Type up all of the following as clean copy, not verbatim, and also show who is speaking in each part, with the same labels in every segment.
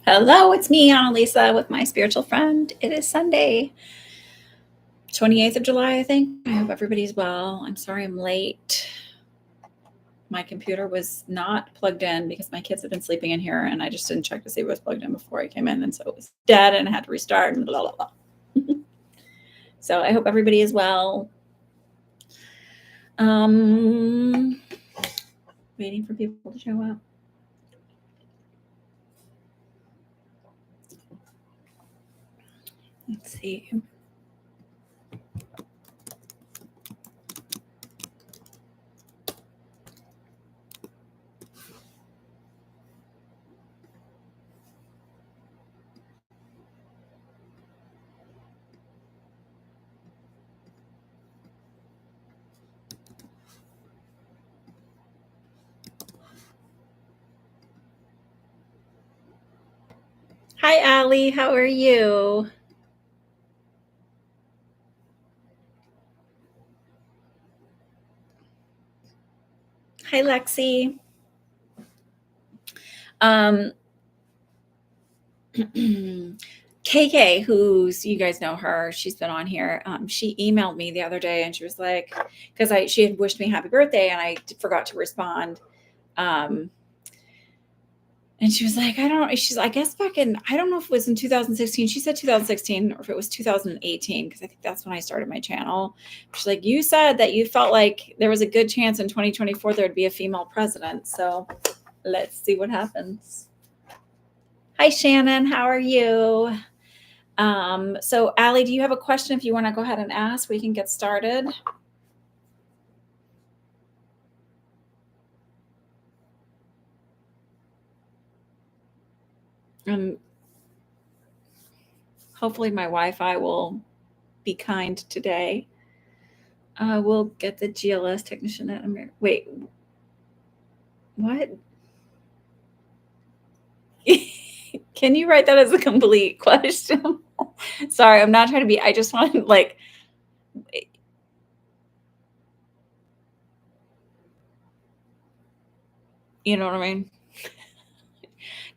Speaker 1: Hello, it's me, Annalisa, with my spiritual friend. It is Sunday, 28th of July, I think. I hope everybody's well. I'm sorry I'm late. My computer was not plugged in because my kids have been sleeping in here, and I just didn't check to see if it was plugged in before I came in, and so it was dead, and I had to restart, and blah, blah, blah. So I hope everybody is well. Waiting for people to show up. Let's see. Hi, Allie. How are you? Hi, Lexi. KK, who's, you guys know her, she's been on here. She emailed me the other day and she was like, because she had wished me happy birthday and I forgot to respond. And she was like, I guess back in, I don't know if it was in 2016. She said 2016 or if it was 2018, because I think that's when I started my channel. She's like, you said that you felt like there was a good chance in 2024 there would be a female president. So let's see what happens. Hi, Shannon. How are you? So Allie, do you have a question? If you want to go ahead and ask, we can get started. Hopefully my Wi-Fi will be kind today. We'll get the GLS technician at America. Wait, what? Can you write that as a complete question? Sorry, I'm not trying to be, I just want like, you know what I mean?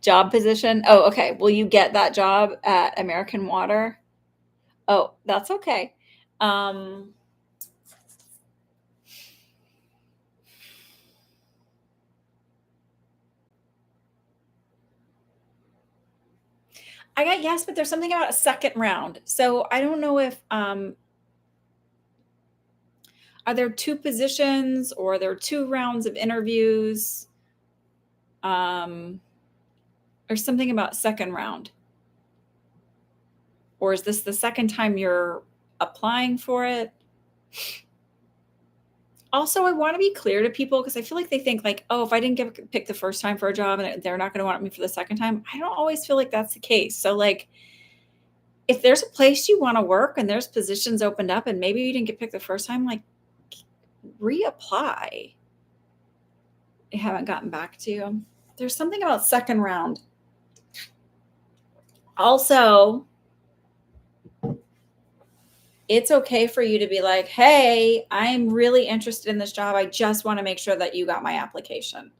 Speaker 1: Job position. Oh, okay. Will you get that job at American Water? Oh, that's okay. I got yes, but there's something about a second round. So I don't know if are there two positions or are there two rounds of interviews? Or something about second round. Or is this the second time you're applying for it? Also, I want to be clear to people because I feel like they think like, oh, if I didn't get picked the first time for a job and they're not going to want me for the second time. I don't always feel like that's the case. So like, if there's a place you want to work and there's positions opened up and maybe you didn't get picked the first time, like reapply. They haven't gotten back to you. There's something about second round. Also, it's okay for you to be like, hey, I'm really interested in this job. I just want to make sure that you got my application.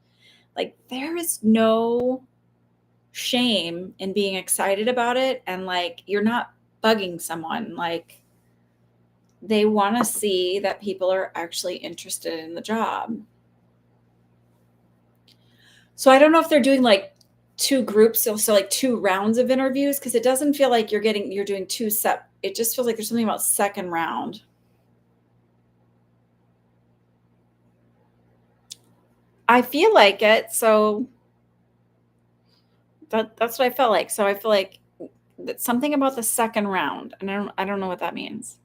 Speaker 1: Like, there is no shame in being excited about it. And like, you're not bugging someone. Like, they want to see that people are actually interested in the job. So I don't know if they're doing like two groups, so like two rounds of interviews, because it doesn't feel like you're doing two set. It just feels like there's something about second round. I feel like it. So that's what I felt like. So I feel like that's something about the second round, and I don't know what that means.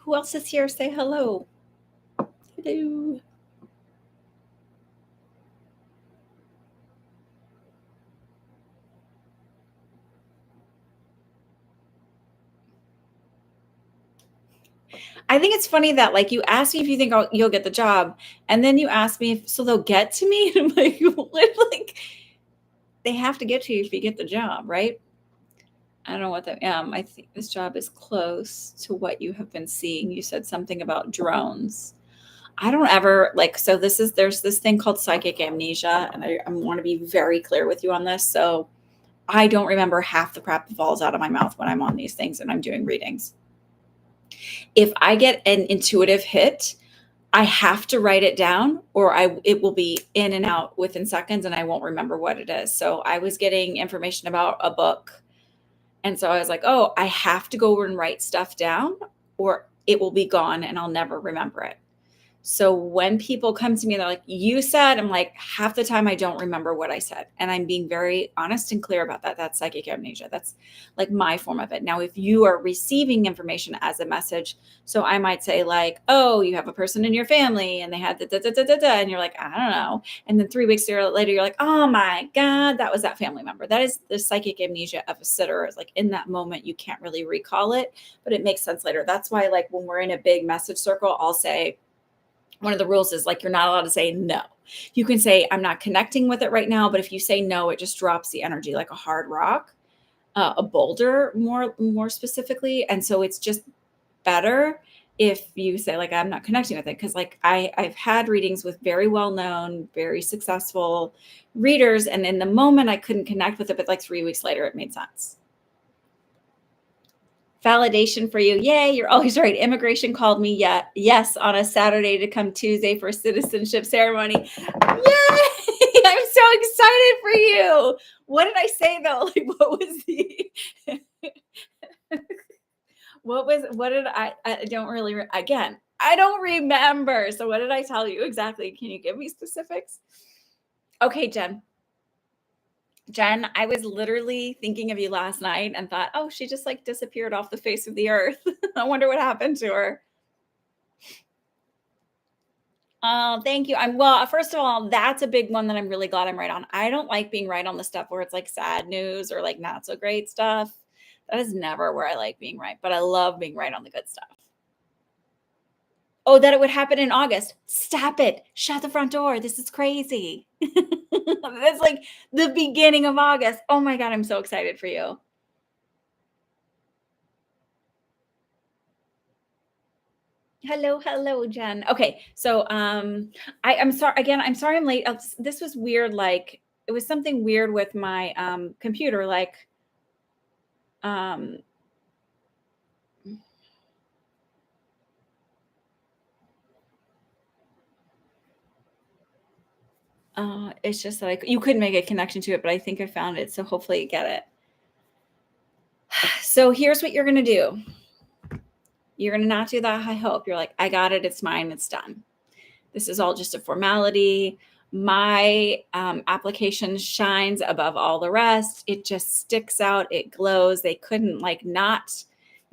Speaker 1: Who else is here? Say hello. Hello. I think it's funny that like you ask me if you think you'll get the job, and then you ask me if so they'll get to me. And I'm like, like they have to get to you if you get the job, right? I don't know what that. I think this job is close to what you have been seeing. You said something about drones. I don't ever like. So there's this thing called psychic amnesia, and I want to be very clear with you on this. So I don't remember half the crap that falls out of my mouth when I'm on these things and I'm doing readings. If I get an intuitive hit, I have to write it down or it will be in and out within seconds and I won't remember what it is. So I was getting information about a book. And so I was like, oh, I have to go and write stuff down or it will be gone and I'll never remember it. So when people come to me, they're like, you said, I'm like, half the time I don't remember what I said. And I'm being very honest and clear about that. That's psychic amnesia. That's like my form of it. Now, if you are receiving information as a message, so I might say like, oh, you have a person in your family and they had and you're like, I don't know. And then 3 weeks later, you're like, oh my God, that was that family member. That is the psychic amnesia of a sitter. It's like in that moment, you can't really recall it, but it makes sense later. That's why like when we're in a big message circle, I'll say, one of the rules is like, you're not allowed to say no. You can say, I'm not connecting with it right now. But if you say no, it just drops the energy like a hard rock, a boulder more specifically. And so it's just better if you say like, I'm not connecting with it. Cause like I've had readings with very well-known, very successful readers. And in the moment I couldn't connect with it, but like 3 weeks later, it made sense. Validation for you. Yay, you're always right. Immigration called me yes on a Saturday to come Tuesday for citizenship ceremony. Yay! I'm so excited for you. What did I say though? Like what was the what did I don't really again, I don't remember. So what did I tell you exactly? Can you give me specifics? Okay, Jen, I was literally thinking of you last night and thought, oh, she just like disappeared off the face of the earth. I wonder what happened to her. Oh, thank you. Well, first of all, that's a big one that I'm really glad I'm right on. I don't like being right on the stuff where it's like sad news or like not so great stuff. That is never where I like being right, but I love being right on the good stuff. Oh, that it would happen in August. Stop it. Shut the front door. This is crazy. That's like the beginning of August. Oh my God, I'm so excited for you. Hello, Jen. Okay, so I'm sorry again. I'm sorry I'm late. This was weird. Like it was something weird with my computer. Like um, it's just like you couldn't make a connection to it, but I think I found it. So hopefully you get it. So here's what you're gonna do. You're gonna not do that high hope. You're like, I got it. It's mine. It's done. This is all just a formality. My application shines above all the rest. It just sticks out. It glows. They couldn't like not,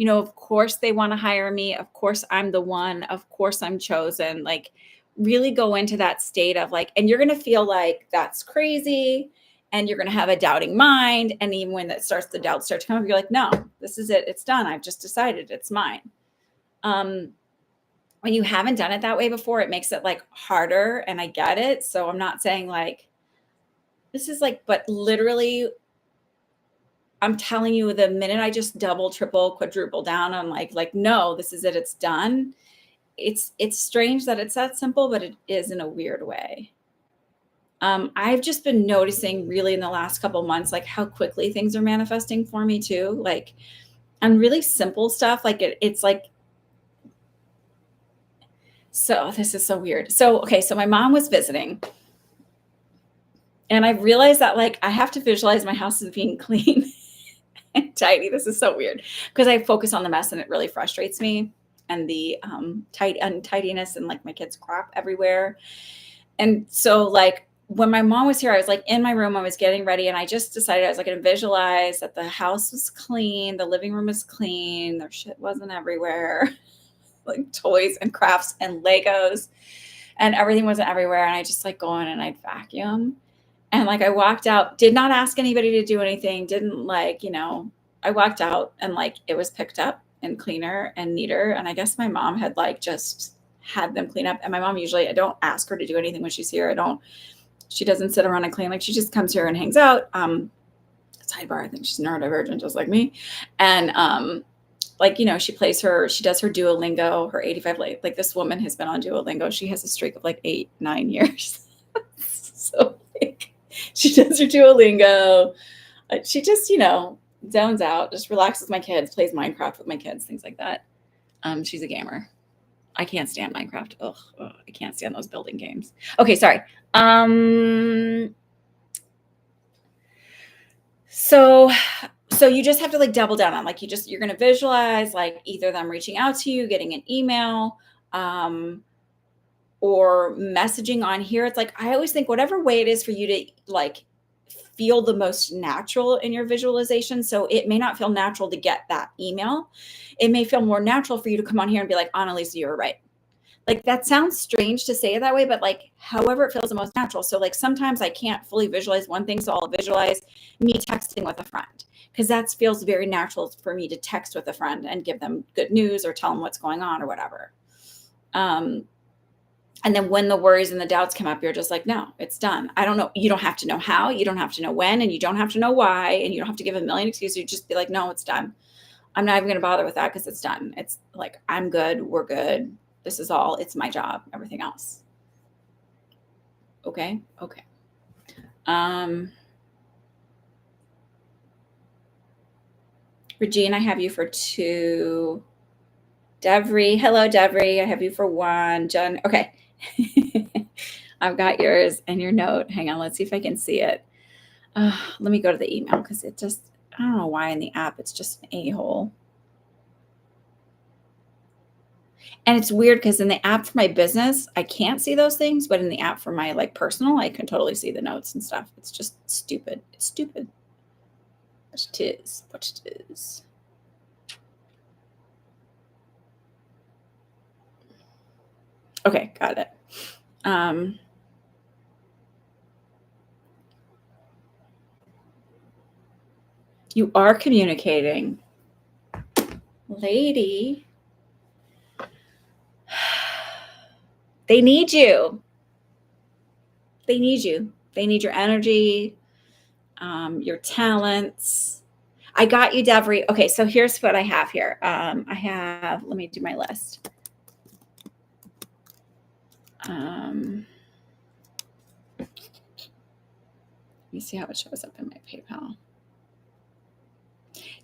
Speaker 1: of course they want to hire me. Of course I'm the one. Of course I'm chosen. Like really go into that state of like, and you're going to feel like that's crazy and you're going to have a doubting mind. And even when the doubts start to come up, you're like, no, this is it. It's done. I've just decided it's mine. When you haven't done it that way before, it makes it like harder. And I get it. So I'm not saying like, this is like, but literally, I'm telling you, the minute I just double, triple, quadruple down on like, no, this is it. It's done. It's strange that it's that simple, but it is in a weird way. I've just been noticing really in the last couple months, like how quickly things are manifesting for me too. Like on really simple stuff, like it's like, so this is so weird. So, okay. So my mom was visiting and I realized that like, I have to visualize my house as being clean and tidy. This is so weird because I focus on the mess and it really frustrates me and the untidiness and like my kids crap everywhere. And so like when my mom was here, I was like in my room, I was getting ready and I just decided I was like going to visualize that the house was clean. The living room was clean. Their shit wasn't everywhere. Like toys and crafts and Legos and everything wasn't everywhere. And I just like go in and I'd vacuum. And like I walked out, did not ask anybody to do anything, didn't like, I walked out and like it was picked up and cleaner and neater. And I guess my mom had like just had them clean up. And my mom usually, I don't ask her to do anything when she's here. She doesn't sit around and clean. Like she just comes here and hangs out. Sidebar, I think she's neurodivergent just like me. And like, she does her Duolingo, her 85, like this woman has been on Duolingo. She has a streak of like 8-9 years. So like, she does her Duolingo. She just, zones out, just relaxes with my kids, plays Minecraft with my kids, things like that. She's a gamer. I can't stand Minecraft. Ugh, I can't stand those building games. Okay, sorry. So you just have to like double down on like you're going to visualize like either them reaching out to you, getting an email, or messaging on here. It's like I always think whatever way it is for you to like feel the most natural in your visualization. So it may not feel natural to get that email. It may feel more natural for you to come on here and be like, Annalisa, you were right. Like that sounds strange to say it that way, but like however it feels the most natural. So like sometimes I can't fully visualize one thing. So I'll visualize me texting with a friend because that feels very natural for me to text with a friend and give them good news or tell them what's going on or whatever. And then when the worries and the doubts come up, you're just like, no, it's done. I don't know. You don't have to know how, you don't have to know when, and you don't have to know why, and you don't have to give a million excuses. You just be like, no, it's done. I'm not even going to bother with that because it's done. It's like, I'm good. We're good. This is all. It's my job. Everything else. Okay. Okay. Regine, I have you for 2. Devry. Hello, Devry. I have you for 1. Jen. Okay. I've got yours and your note. Hang on. Let's see if I can see it. Let me go to the email because I don't know why in the app it's just an a-hole. And it's weird because in the app for my business, I can't see those things, but in the app for my like personal, I can totally see the notes and stuff. It's just stupid. It's stupid. What it is. What it is. Okay, got it. You are communicating. Lady. They need you. They need you. They need your energy, your talents. I got you, Devry. Okay, so here's what I have here. Let me do my list. Let me see how it shows up in my PayPal.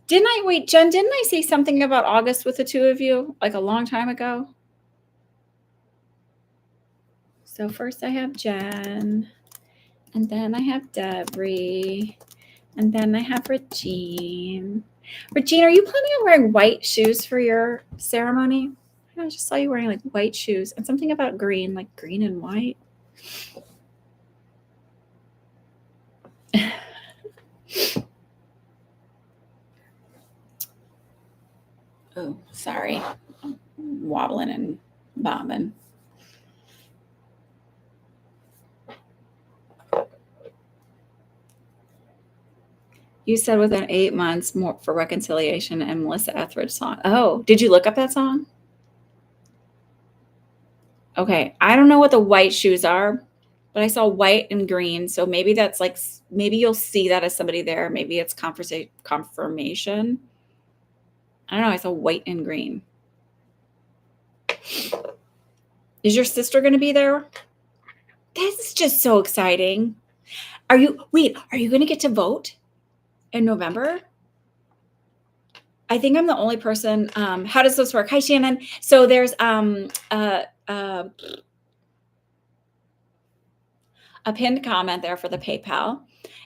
Speaker 1: Jen, didn't I say something about August with the 2 of you like a long time ago? So first I have Jen, and then I have Devry, and then I have Regine. Regine, are you planning on wearing white shoes for your ceremony? I just saw you wearing like white shoes and something about green, like green and white. Oh, sorry. I'm wobbling and bobbing. You said within 8 months more for reconciliation and Melissa Etheridge song. Oh, did you look up that song? Okay. I don't know what the white shoes are, but I saw white and green. So maybe that's like, maybe you'll see that as somebody there. Maybe it's confirmation. I don't know. I saw white and green. Is your sister going to be there? This is just so exciting. Are you going to get to vote in November? I think I'm the only person. How does this work? Hi, Shannon. So there's a pinned comment there for the PayPal.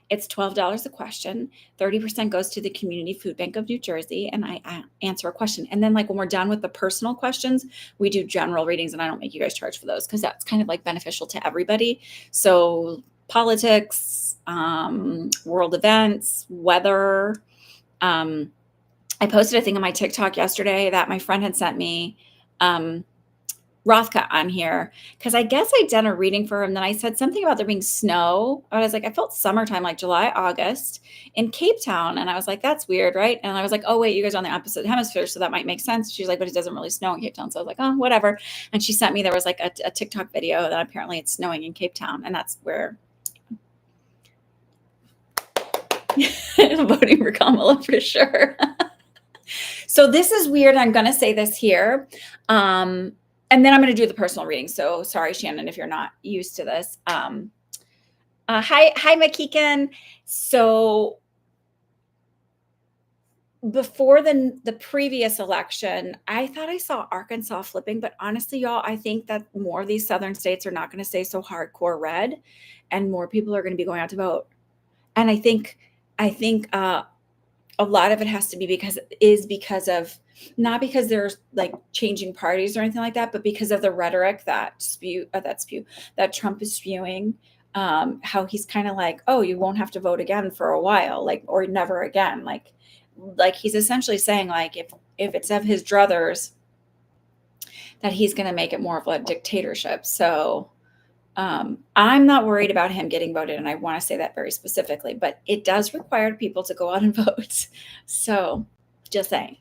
Speaker 1: It's $12 a question. 30% goes to the Community Food Bank of New Jersey, and I answer a question. And then like when we're done with the personal questions, we do general readings, and I don't make you guys charge for those because that's kind of like beneficial to everybody. So politics, world events, weather. I posted a thing on my TikTok yesterday that my friend had sent me Rothka on here because I guess I'd done a reading for him. Then I said something about there being snow. I was like, I felt summertime, like July, August in Cape Town. And I was like, that's weird, right? And I was like, oh, wait, you guys are on the opposite hemisphere. So that might make sense. She's like, but it doesn't really snow in Cape Town. So I was like, oh, whatever. And she sent me, there was like a TikTok video that apparently it's snowing in Cape Town. And that's where I'm voting for Kamala for sure. So this is weird. I'm going to say this here. And then I'm going to do the personal reading. So sorry, Shannon, if you're not used to this. Hi, Makikan. So before the previous election, I thought I saw Arkansas flipping, but honestly, y'all, I think that more of these southern states are not going to stay so hardcore red, and more people are going to be going out to vote. And I think a lot of it has to be because of, not because there's like changing parties or anything like that, but because of the rhetoric that Trump is spewing, how he's kind of like, oh, you won't have to vote again for a while, like, or never again. Like he's essentially saying, like, if it's of his druthers, that he's going to make it more of a dictatorship. So I'm not worried about him getting voted, and I want to say that very specifically, but it does require people to go out and vote. So just saying.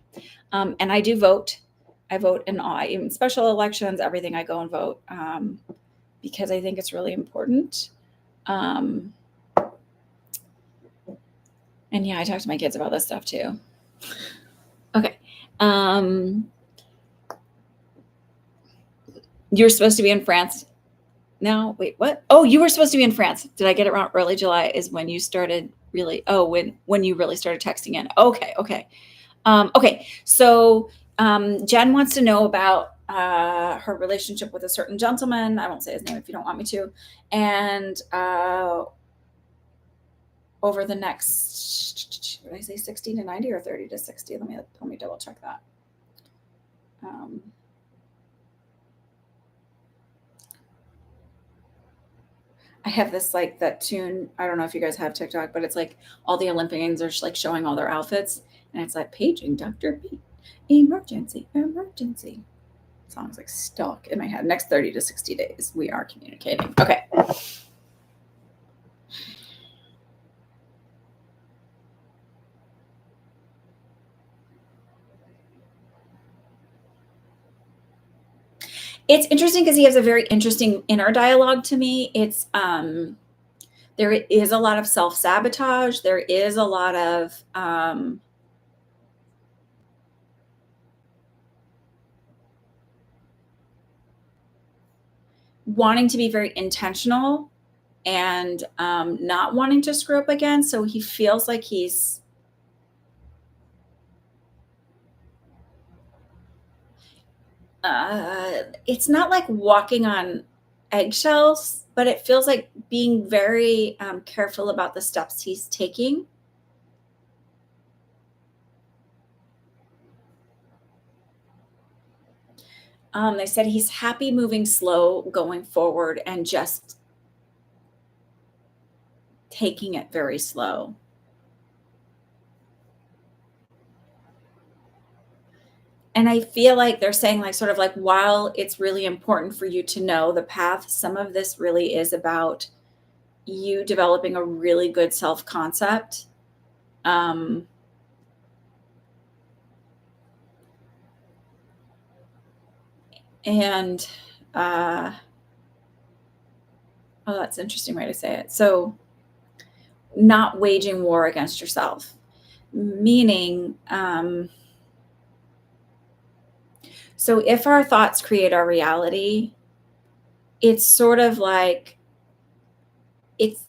Speaker 1: And I do vote. I vote in all, even special elections, everything, I go and vote, because I think it's really important. And yeah, I talk to my kids about this stuff too. Okay. You're supposed to be in France. No, wait, what? Oh, you were supposed to be in France. Did I get it wrong? Early July is when you started really, when you really started texting in. Okay. Okay. So Jen wants to know about her relationship with a certain gentleman. I won't say his name if you don't want me to. And over the next, did I say 60 to 90 or 30 to 60? Let me double check that. I have this, like, that tune. I don't know if you guys have TikTok, but it's like all the Olympians are just like showing all their outfits, and it's like paging Dr. Pete, emergency. Song's like stuck in my head. Next 30 to 60 days, we are communicating. Okay. It's interesting because he has a very interesting inner dialogue to me. It's there is a lot of self-sabotage. There is a lot of wanting to be very intentional and not wanting to screw up again. So he feels like he's it's not like walking on eggshells, but it feels like being very careful about the steps he's taking. They said he's happy moving slow going forward and just taking it very slow. And I feel like they're saying, like, sort of like, while it's really important for you to know the path, some of this really is about you developing a really good self-concept. And that's an interesting way to say it. So not waging war against yourself, meaning, so if our thoughts create our reality, it's sort of like, it's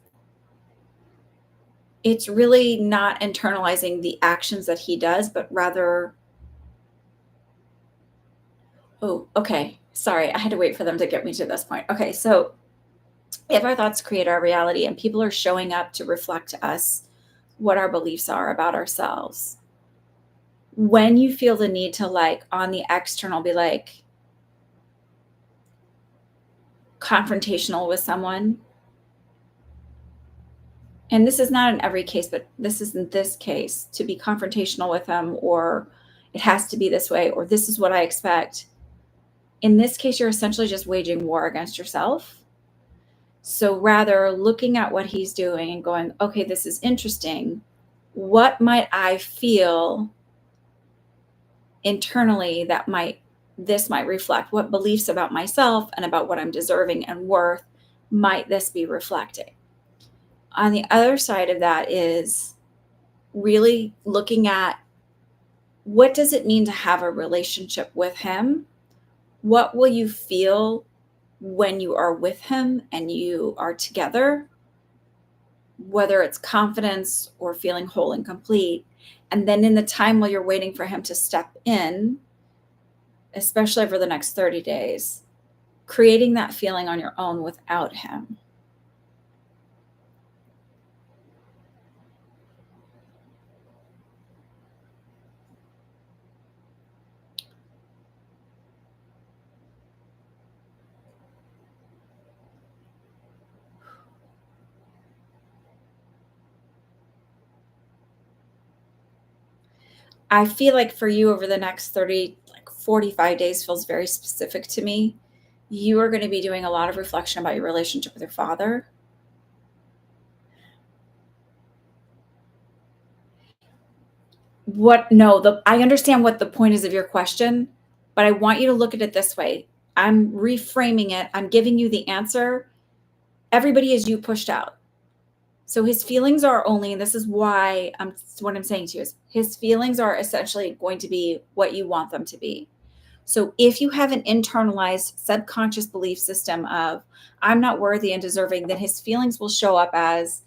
Speaker 1: really not internalizing the actions that he does, but rather, oh, okay. Sorry, I had to wait for them to get me to this point. Okay, so if our thoughts create our reality and people are showing up to reflect to us what our beliefs are about ourselves, when you feel the need to, like, on the external, be like confrontational with someone, and this is not in every case, but this is in this case, to be confrontational with them, or it has to be this way, or this is what I expect. In this case, you're essentially just waging war against yourself. So rather looking at what he's doing and going, okay, this is interesting. What might I feel internally that this might reflect? What beliefs about myself and about what I'm deserving and worth might this be reflecting? On the other side of that is really looking at, what does it mean to have a relationship with him? What will you feel when you are with him and you are together? Whether it's confidence or feeling whole and complete. And then in the time while you're waiting for him to step in, especially over the next 30 days, creating that feeling on your own without him. I feel like for you over the next 30, like 45 days feels very specific to me. You are going to be doing a lot of reflection about your relationship with your father. I understand what the point is of your question, but I want you to look at it this way. I'm reframing it. I'm giving you the answer. Everybody is you pushed out. So his feelings are only, and this is why what I'm saying to you is, his feelings are essentially going to be what you want them to be. So if you have an internalized subconscious belief system of, I'm not worthy and deserving, then his feelings will show up as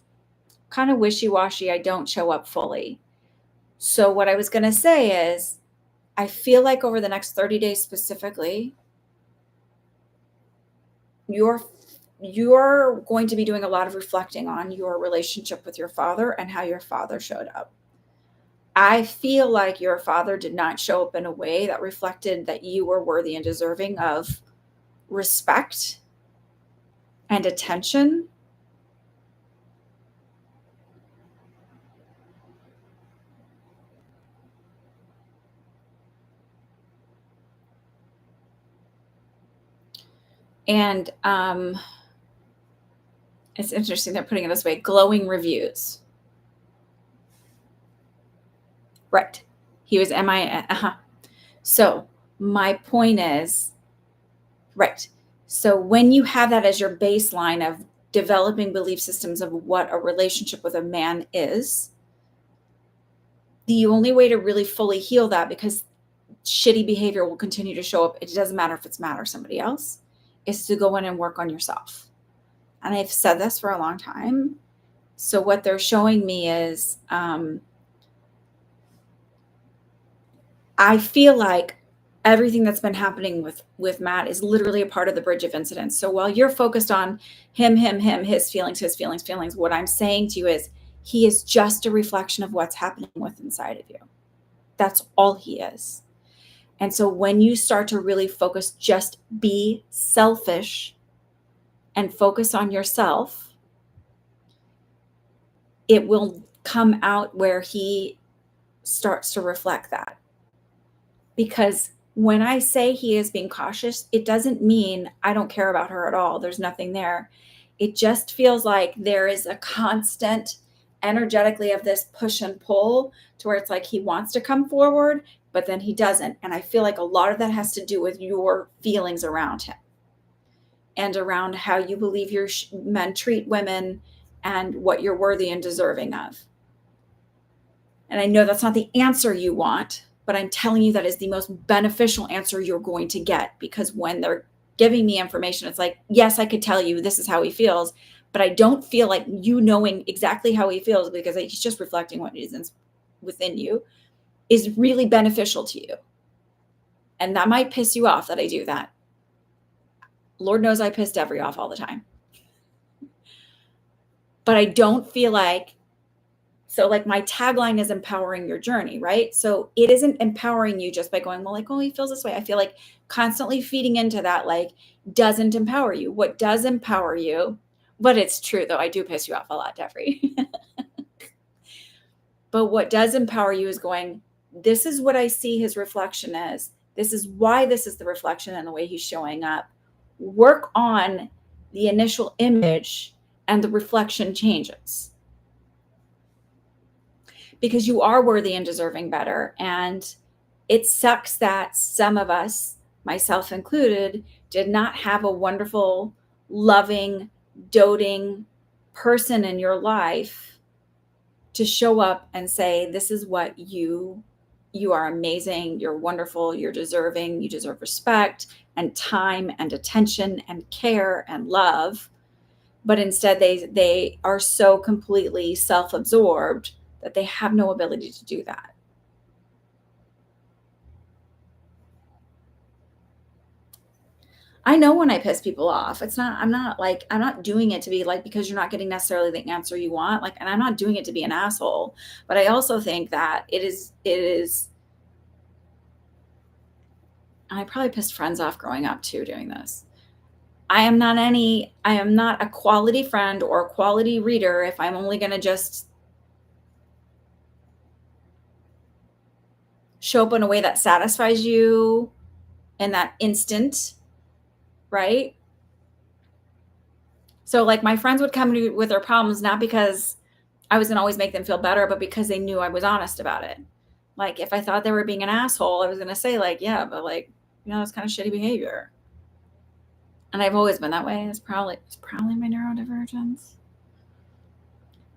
Speaker 1: kind of wishy-washy. I don't show up fully. So what I was going to say is, I feel like over the next 30 days specifically, you're going to be doing a lot of reflecting on your relationship with your father and how your father showed up. I feel like your father did not show up in a way that reflected that you were worthy and deserving of respect and attention. And it's interesting they're putting it this way, glowing reviews. Right. He was MIA. Uh-huh. So my point is, right. So when you have that as your baseline of developing belief systems of what a relationship with a man is, the only way to really fully heal that, because shitty behavior will continue to show up, it doesn't matter if it's Matt or somebody else, is to go in and work on yourself. And I've said this for a long time. So what they're showing me is, I feel like everything that's been happening with Matt is literally a part of the bridge of incidents. So while you're focused on him, his feelings, what I'm saying to you is, he is just a reflection of what's happening with inside of you. That's all he is. And so when you start to really focus, just be selfish and focus on yourself, it will come out where he starts to reflect that. Because when I say he is being cautious, it doesn't mean I don't care about her at all. There's nothing there. It just feels like there is a constant energetically of this push and pull to where it's like he wants to come forward, but then he doesn't. And I feel like a lot of that has to do with your feelings around him and around how you believe your men treat women and what you're worthy and deserving of. And I know that's not the answer you want, but I'm telling you that is the most beneficial answer you're going to get, because when they're giving me information, it's like, yes, I could tell you this is how he feels, but I don't feel like you knowing exactly how he feels, because he's just reflecting what is within you, is really beneficial to you. And that might piss you off that I do that. Lord knows I piss Devery off all the time. But I don't feel like, so like my tagline is empowering your journey, right? So it isn't empowering you just by going, well, like, oh, he feels this way. I feel like constantly feeding into that, like, doesn't empower you. What does empower you, but it's true though, I do piss you off a lot, Devery. But what does empower you is going, this is what I see his reflection is. This is why this is the reflection and the way he's showing up. Work on the initial image and the reflection changes. Because you are worthy and deserving better. And it sucks that some of us, myself included, did not have a wonderful, loving, doting person in your life to show up and say, this is what you are amazing, you're wonderful, you're deserving, you deserve respect and time and attention and care and love. But instead they are so completely self-absorbed that they have no ability to do that. I know when I piss people off. I'm not doing it to be like, because you're not getting necessarily the answer you want. Like, and I'm not doing it to be an asshole, but I also think that it is, and I probably pissed friends off growing up too doing this. I am not a quality friend or a quality reader if I'm only going to just show up in a way that satisfies you in that instant, right? So like my friends would come to me with their problems, not because I was gonna always make them feel better, but because they knew I was honest about it. Like if I thought they were being an asshole, I was gonna say like, yeah, but like, it's kind of shitty behavior. And I've always been that way. It's probably my neurodivergence.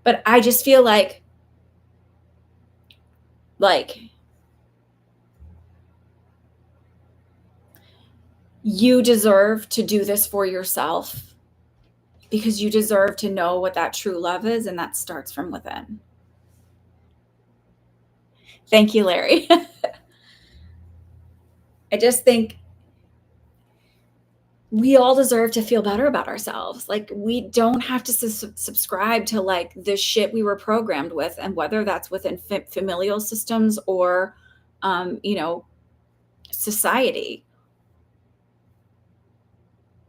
Speaker 1: But I just feel like you deserve to do this for yourself, because you deserve to know what that true love is, and that starts from within. Thank you, Larry. I just think we all deserve to feel better about ourselves. Like we don't have to subscribe to like the shit we were programmed with, and whether that's within familial systems or, society.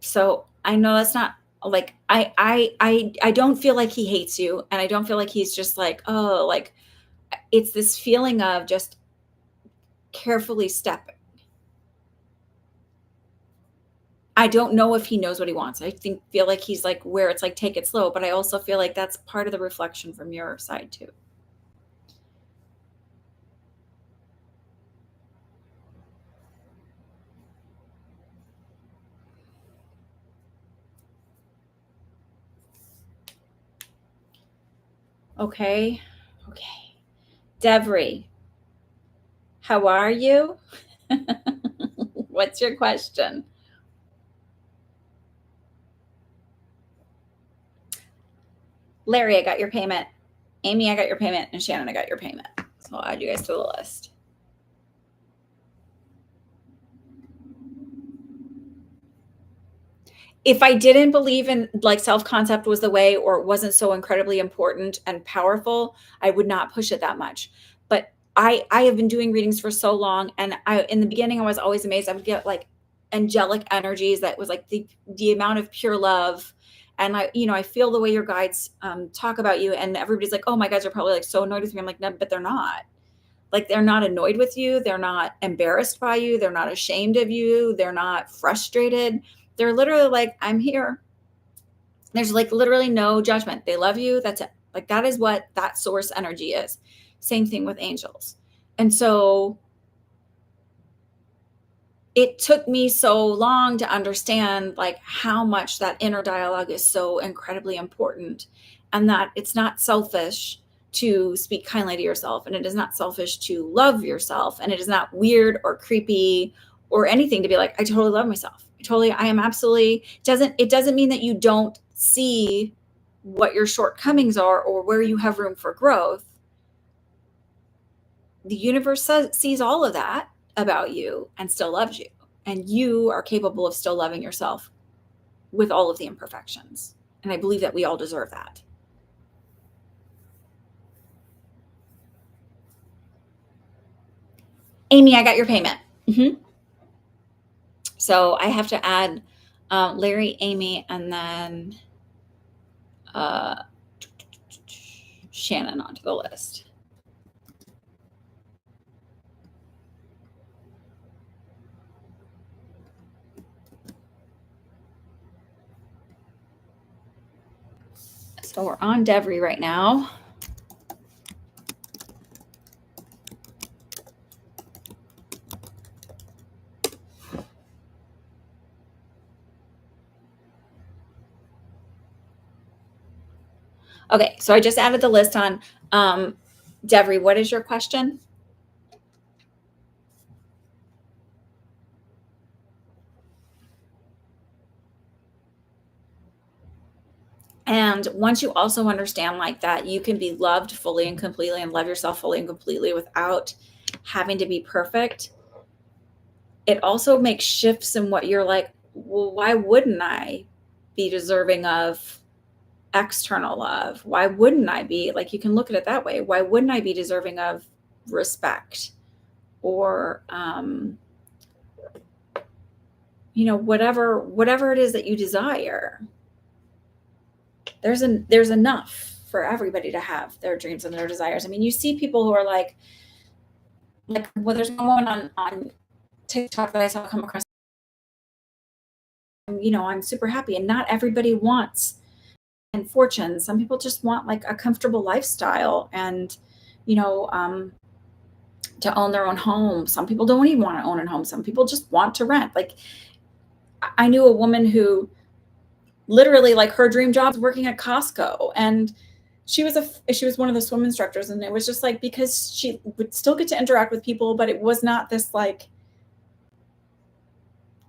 Speaker 1: So I know that's not like, I don't feel like he hates you, and I don't feel like he's just like, oh, like it's this feeling of just carefully stepping. I don't know if he knows what he wants. I feel like he's like where it's like, take it slow, but I also feel like that's part of the reflection from your side too. Okay. Devry, how are you? What's your question? Larry, I got your payment. Amy, I got your payment. And Shannon, I got your payment. So I'll add you guys to the list. If I didn't believe in like self-concept was the way, or it wasn't so incredibly important and powerful, I would not push it that much. But I have been doing readings for so long, and in the beginning I was always amazed. I would get like angelic energies that was like the amount of pure love. And I feel the way your guides talk about you, and everybody's like, oh, my guides are probably like so annoyed with me. I'm like, no, but they're not. Like they're not annoyed with you. They're not embarrassed by you. They're not ashamed of you. They're not frustrated. They're literally like, I'm here. There's like literally no judgment. They love you. That's it. Like that is what that source energy is. Same thing with angels. And so it took me so long to understand like how much that inner dialogue is so incredibly important, and that it's not selfish to speak kindly to yourself, and it is not selfish to love yourself, and it is not weird or creepy or anything to be like, I totally love myself. I am absolutely, it doesn't mean that you don't see what your shortcomings are or where you have room for growth. The universe sees all of that about you and still loves you. And you are capable of still loving yourself with all of the imperfections. And I believe that we all deserve that. Amy, I got your payment. Mm-hmm. So I have to add Larry, Amy, and then Shannon onto the list. So we're on Devry right now. Okay, so I just added the list on. Devry, what is your question? And once you also understand like that, you can be loved fully and completely and love yourself fully and completely without having to be perfect. It also makes shifts in what you're like, well, why wouldn't I be deserving of external love? Why wouldn't I be, like, you can look at it that way. Why wouldn't I be deserving of respect or, whatever it is that you desire? There's enough for everybody to have their dreams and their desires. I mean, you see people who are like, well, there's no one on TikTok that I saw come across. I'm super happy, and not everybody wants and fortune. Some people just want like a comfortable lifestyle and, you know, to own their own home. Some people don't even want to own a home. Some people just want to rent. Like I knew a woman who literally, like, her dream job was working at Costco, and she was one of the swim instructors, and it was just like because she would still get to interact with people, but it was not this like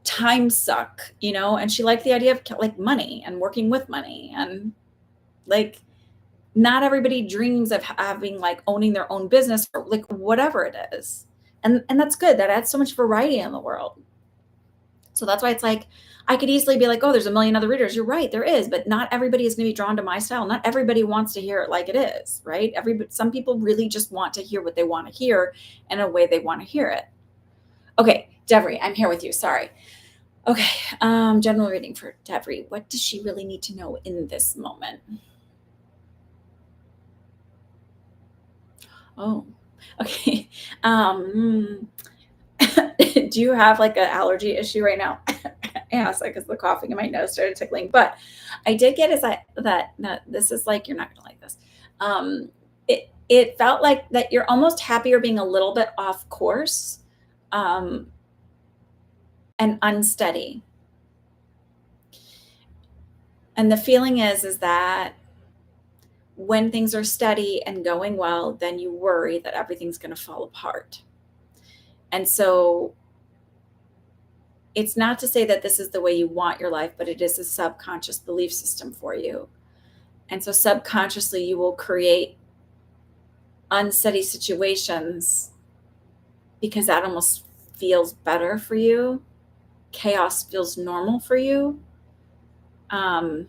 Speaker 1: time suck, and she liked the idea of like money and working with money, and like not everybody dreams of having like owning their own business or like whatever it is. And that's good. That adds so much variety in the world. So that's why it's like I could easily be like, oh, there's a million other readers. You're right, there is, but not everybody is going to be drawn to my style. Not everybody wants to hear it like it is, right? Some people really just want to hear what they want to hear in a way they want to hear it. Okay, Devry, I'm here with you. Sorry. Okay, general reading for Devry. What does she really need to know in this moment? Oh, okay. Do you have like an allergy issue right now? Yes, because the coughing in my nose started tickling. But I did get is that this is like you're not gonna like this. It felt like that you're almost happier being a little bit off course, um, and unsteady. And the feeling is that when things are steady and going well, then you worry that everything's going to fall apart. And so it's not to say that this is the way you want your life, but it is a subconscious belief system for you. And so subconsciously, you will create unsteady situations because that almost feels better for you. Chaos feels normal for you. Um,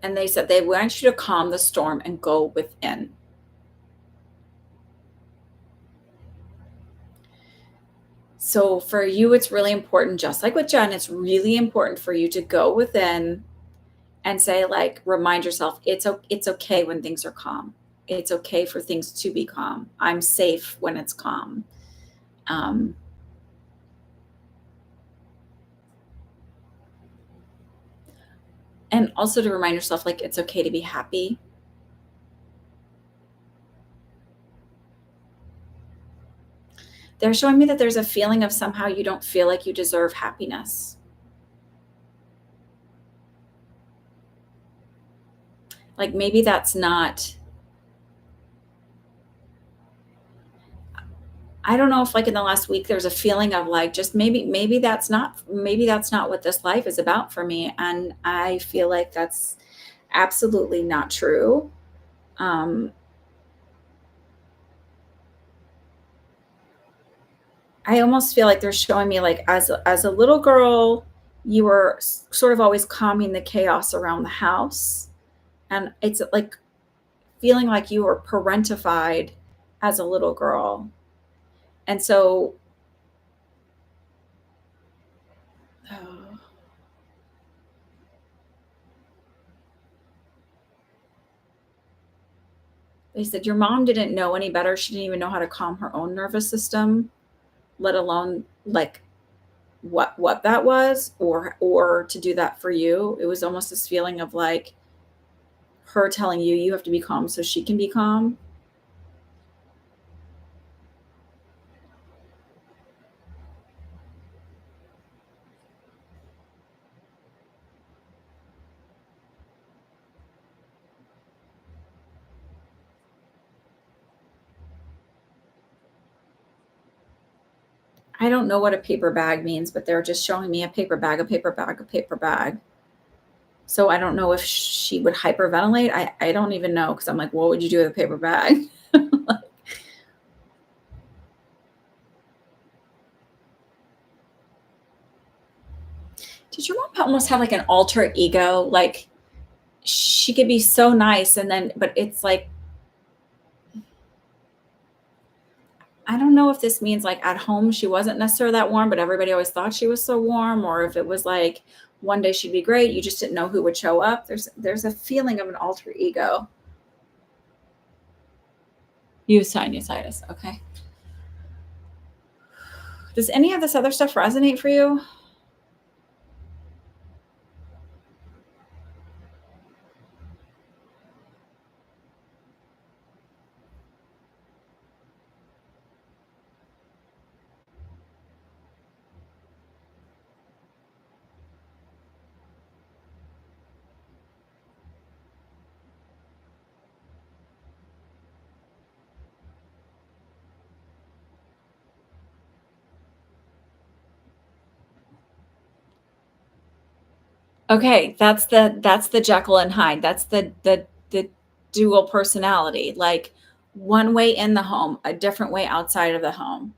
Speaker 1: and they said they want you to calm the storm and go within. So for you, it's really important, just like with Jen, it's really important for you to go within and say, like, remind yourself, it's okay when things are calm. It's okay for things to be calm. I'm safe when it's calm. Um, and also to remind yourself, like, it's okay to be happy. They're showing me that there's a feeling of somehow you don't feel like you deserve happiness. Like maybe that's not, I don't know if like in the last week there's a feeling of like just maybe that's not what this life is about for me. And I feel like that's absolutely not true. Um, I almost feel like they're showing me like as a little girl, you were sort of always calming the chaos around the house, and it's like feeling like you were parentified as a little girl, and so oh, they said your mom didn't know any better. She didn't even know how to calm her own nervous system, let alone like what that was, or to do that for you. It was almost this feeling of like her telling you you have to be calm so she can be calm. I don't know what a paper bag means, but they're just showing me a paper bag, a paper bag, a paper bag. So I don't know if she would hyperventilate. I don't even know, because I'm like, what would you do with a paper bag? Did your mom almost have like an alter ego? Like she could be so nice, and then, but it's like, I don't know if this means like at home she wasn't necessarily that warm, but everybody always thought she was so warm, or if it was like one day she'd be great, you just didn't know who would show up. There's a feeling of an alter ego. You sinusitis. Okay. Does any of this other stuff resonate for you? Okay, that's the Jekyll and Hyde. That's the dual personality. Like one way in the home, a different way outside of the home.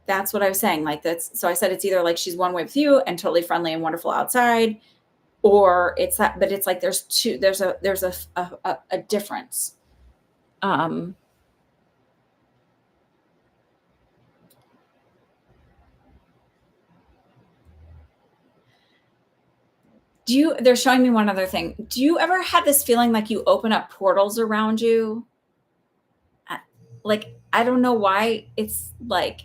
Speaker 1: That's what I was saying. Like that's, so I said it's either like she's one way with you and totally friendly and wonderful outside, or it's that, but it's like there's a difference. Um do you, they're showing me one other thing. Do you ever have this feeling like you open up portals around you? Uh, Like I don't know why it's like,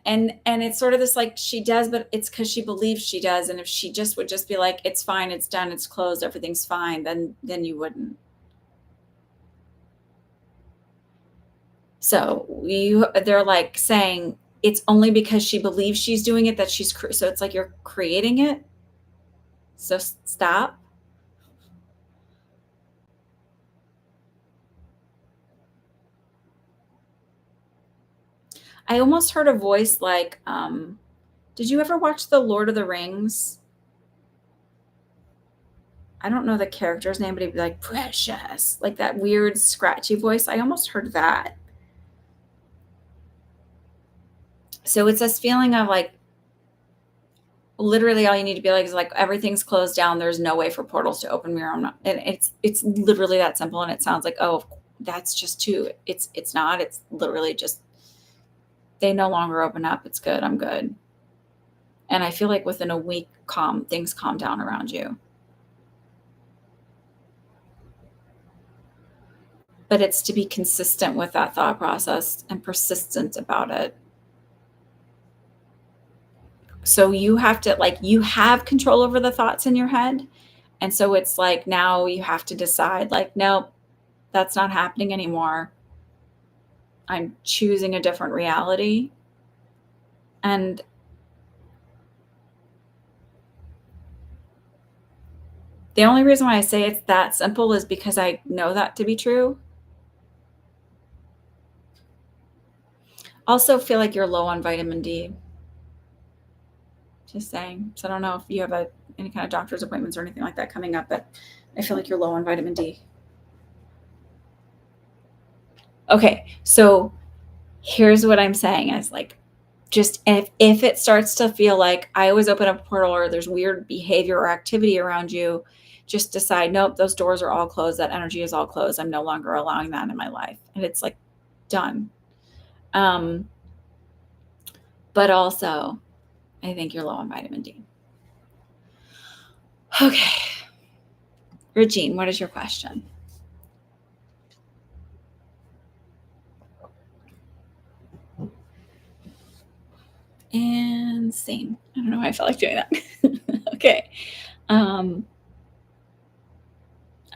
Speaker 1: and it's sort of this like she does, but it's because she believes she does, and if she just would just be like, it's fine, it's done, it's closed, everything's fine, then you wouldn't. So you, they're like saying it's only because she believes she's doing it that so it's like you're creating it. So stop. I almost heard a voice like, did you ever watch the Lord of the Rings? I don't know the character's name, but he'd be like, precious, like that weird scratchy voice. I almost heard that. So it's this feeling of like, literally all you need to be like is like, everything's closed down. There's no way for portals to open. And it's literally that simple. And it sounds like, oh, that's just too, it's not, it's literally just, they no longer open up. It's good. I'm good. And I feel like within a week, things calm down around you. But it's to be consistent with that thought process and persistent about it. So you have to, like, you have control over the thoughts in your head. And so it's like now you have to decide, like, nope, that's not happening anymore. I'm choosing a different reality. And the only reason why I say it's that simple is because I know that to be true. Also feel like you're low on vitamin D. Just saying. So I don't know if you have any kind of doctor's appointments or anything like that coming up, but I feel like you're low on vitamin D. Okay, so here's what I'm saying is like, just if it starts to feel like I always open up a portal or there's weird behavior or activity around you, just decide, nope, those doors are all closed. That energy is all closed. I'm no longer allowing that in my life. And it's like done. Um, but also, I think you're low on vitamin D. Okay. Regine, what is your question? And same. I don't know why I felt like doing that. Okay. Um,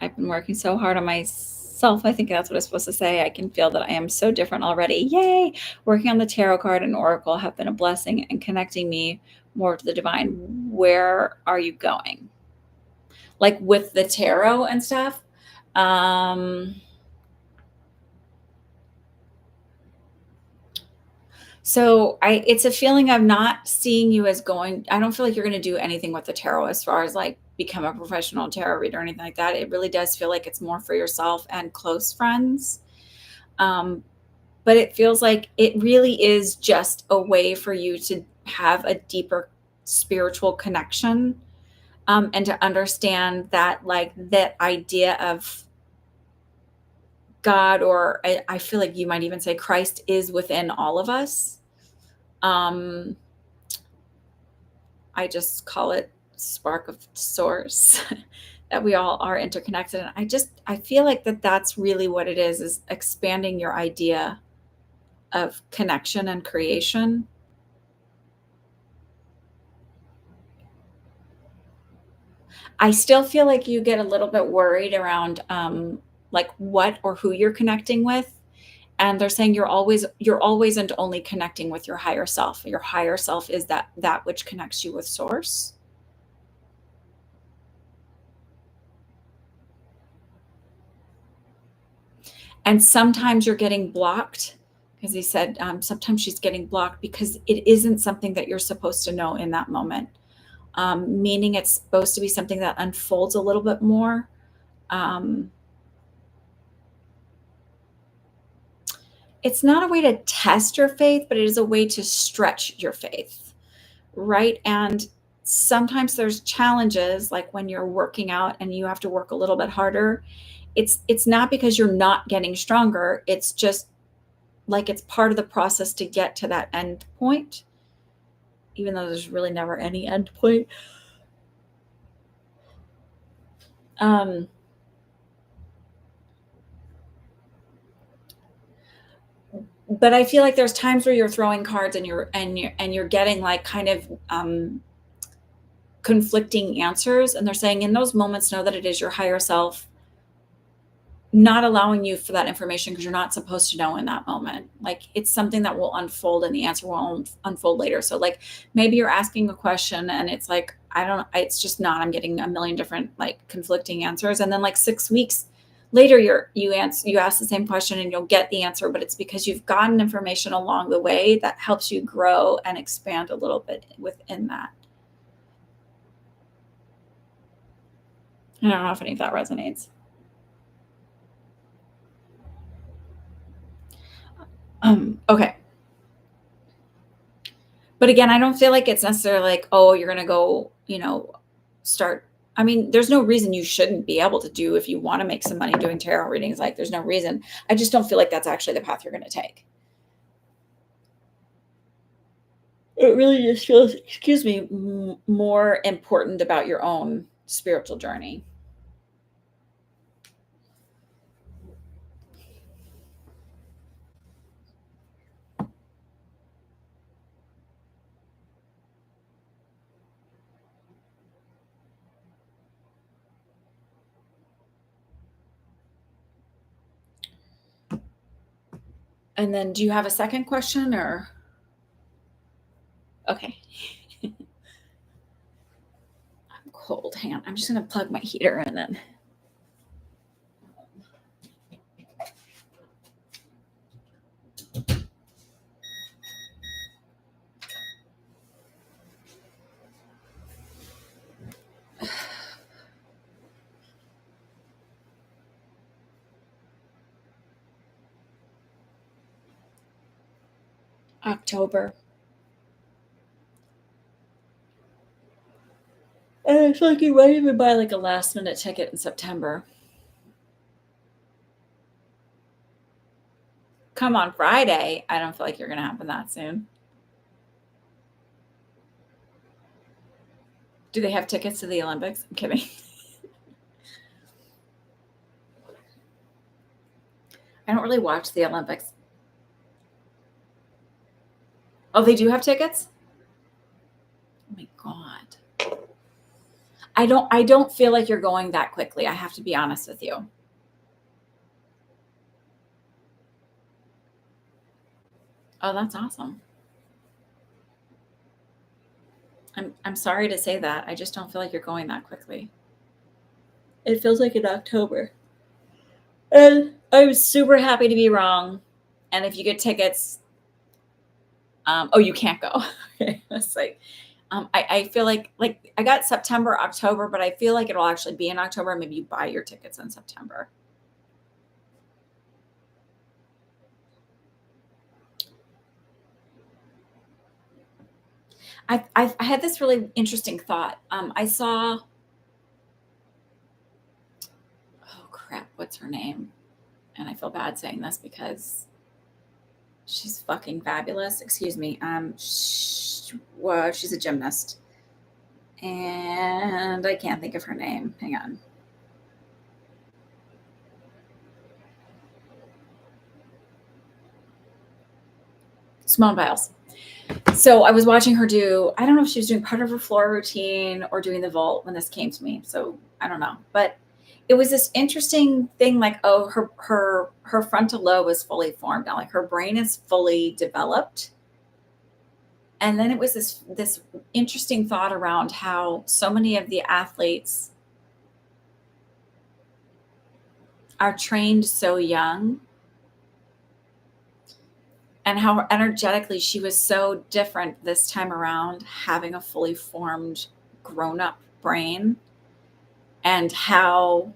Speaker 1: I've been working so hard on myself. I think that's what I'm supposed to say. I can feel that I am so different already. Yay! Working on the tarot card and oracle have been a blessing and connecting me more to the divine. Where are you going? Like with the tarot and stuff? Um, So it's a feeling of not seeing you as going. I don't feel like you're going to do anything with the tarot as far as like become a professional tarot reader or anything like that. It really does feel like it's more for yourself and close friends. Um, but it feels like it really is just a way for you to have a deeper spiritual connection, and to understand that like that idea of God, or I feel like you might even say Christ is within all of us. Um, I just call it spark of source that we all are interconnected. And I feel like that's really what it is expanding your idea of connection and creation. I still feel like you get a little bit worried around like what or who you're connecting with. And they're saying you're always and only connecting with your higher self. Your higher self is that which connects you with source. And sometimes you're getting blocked, because he said sometimes she's getting blocked because it isn't something that you're supposed to know in that moment. Meaning it's supposed to be something that unfolds a little bit more. Um, it's not a way to test your faith, but it is a way to stretch your faith, right? And sometimes there's challenges, like when you're working out and you have to work a little bit harder. It's not because you're not getting stronger. It's just like it's part of the process to get to that end point, even though there's really never any end point. Um, but I feel like there's times where you're throwing cards and you're getting like kind of conflicting answers, and they're saying in those moments know that it is your higher self not allowing you for that information because you're not supposed to know in that moment. Like it's something that will unfold and the answer will unfold later. So like maybe you're asking a question and it's like, I don't, it's just not, I'm getting a million different like conflicting answers. And then like 6 weeks later, you ask the same question and you'll get the answer, but it's because you've gotten information along the way that helps you grow and expand a little bit within that. I don't know if any of that resonates. Okay. But again, I don't feel like it's necessarily like, oh, you're going to go, start. I mean, there's no reason you shouldn't be able to do if you want to make some money doing tarot readings. Like, there's no reason. I just don't feel like that's actually the path you're going to take. It really just feels, excuse me, more important about your own spiritual journey. And then, do you have a second question or? Okay. I'm cold. Hang on. I'm just going to plug my heater and then. October. And I feel like you might even buy like a last minute ticket in September. Come on Friday. I don't feel like you're going to happen that soon. Do they have tickets to the Olympics? I'm kidding. I don't really watch the Olympics. Oh, they do have tickets? I don't feel like you're going that quickly. I have to be honest with you. Oh, that's awesome. I'm sorry to say that. I just don't feel like you're going that quickly. It feels like in October. And I'm super happy to be wrong. And if you get tickets, oh, you can't go. Okay. It's like, I feel like I got September, October, but I feel like it'll actually be in October. Maybe you buy your tickets in September. I had this really interesting thought. I saw, oh crap, what's her name? And I feel bad saying this because she's fucking fabulous. Excuse me. Well, she's a gymnast, and I can't think of her name. Hang on. Simone Biles. So I was watching her do, I don't know if she was doing part of her floor routine or doing the vault when this came to me. So I don't know. But it was this interesting thing, like, oh, her frontal lobe is fully formed now. Like her brain is fully developed. And then it was this interesting thought around how so many of the athletes are trained so young, and how energetically she was so different this time around, having a fully formed grown up brain, and how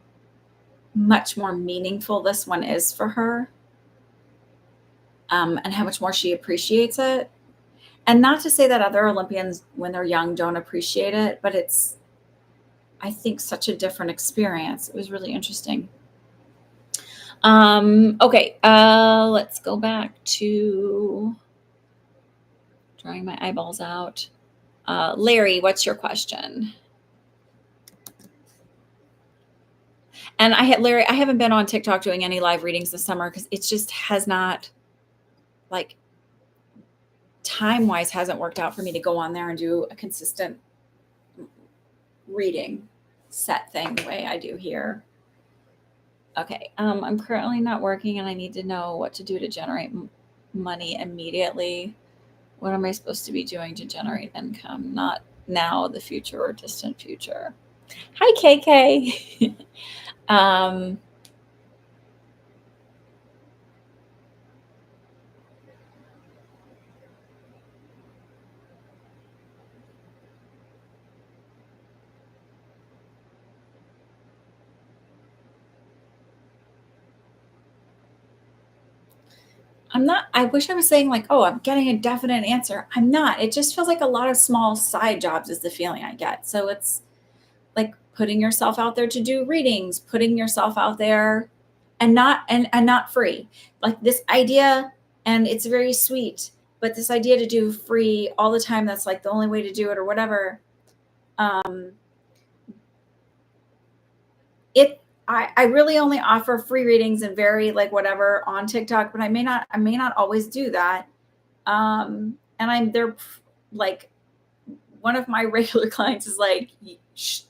Speaker 1: much more meaningful this one is for her, and how much more she appreciates it. And not to say that other Olympians, when they're young, don't appreciate it, but it's, I think, such a different experience. It was really interesting. Okay, let's go back to drawing my eyeballs out. Larry, what's your question? And Larry, I haven't been on TikTok doing any live readings this summer because it just has not, like, time wise, hasn't worked out for me to go on there and do a consistent reading set thing the way I do here. Okay. I'm currently not working and I need to know what to do to generate money immediately. What am I supposed to be doing to generate income? Not now, the future, or distant future. Hi, KK. um, I'm not, I wish I was saying like, oh, I'm getting a definite answer. I'm not. It just feels like a lot of small side jobs is the feeling I get. So it's like putting yourself out there to do readings, putting yourself out there, and not free. Like this idea, and it's very sweet, but this idea to do free all the time, that's like the only way to do it or whatever. Um, it I really only offer free readings and very like whatever on TikTok, but I may not always do that. And I'm there, like, one of my regular clients is like,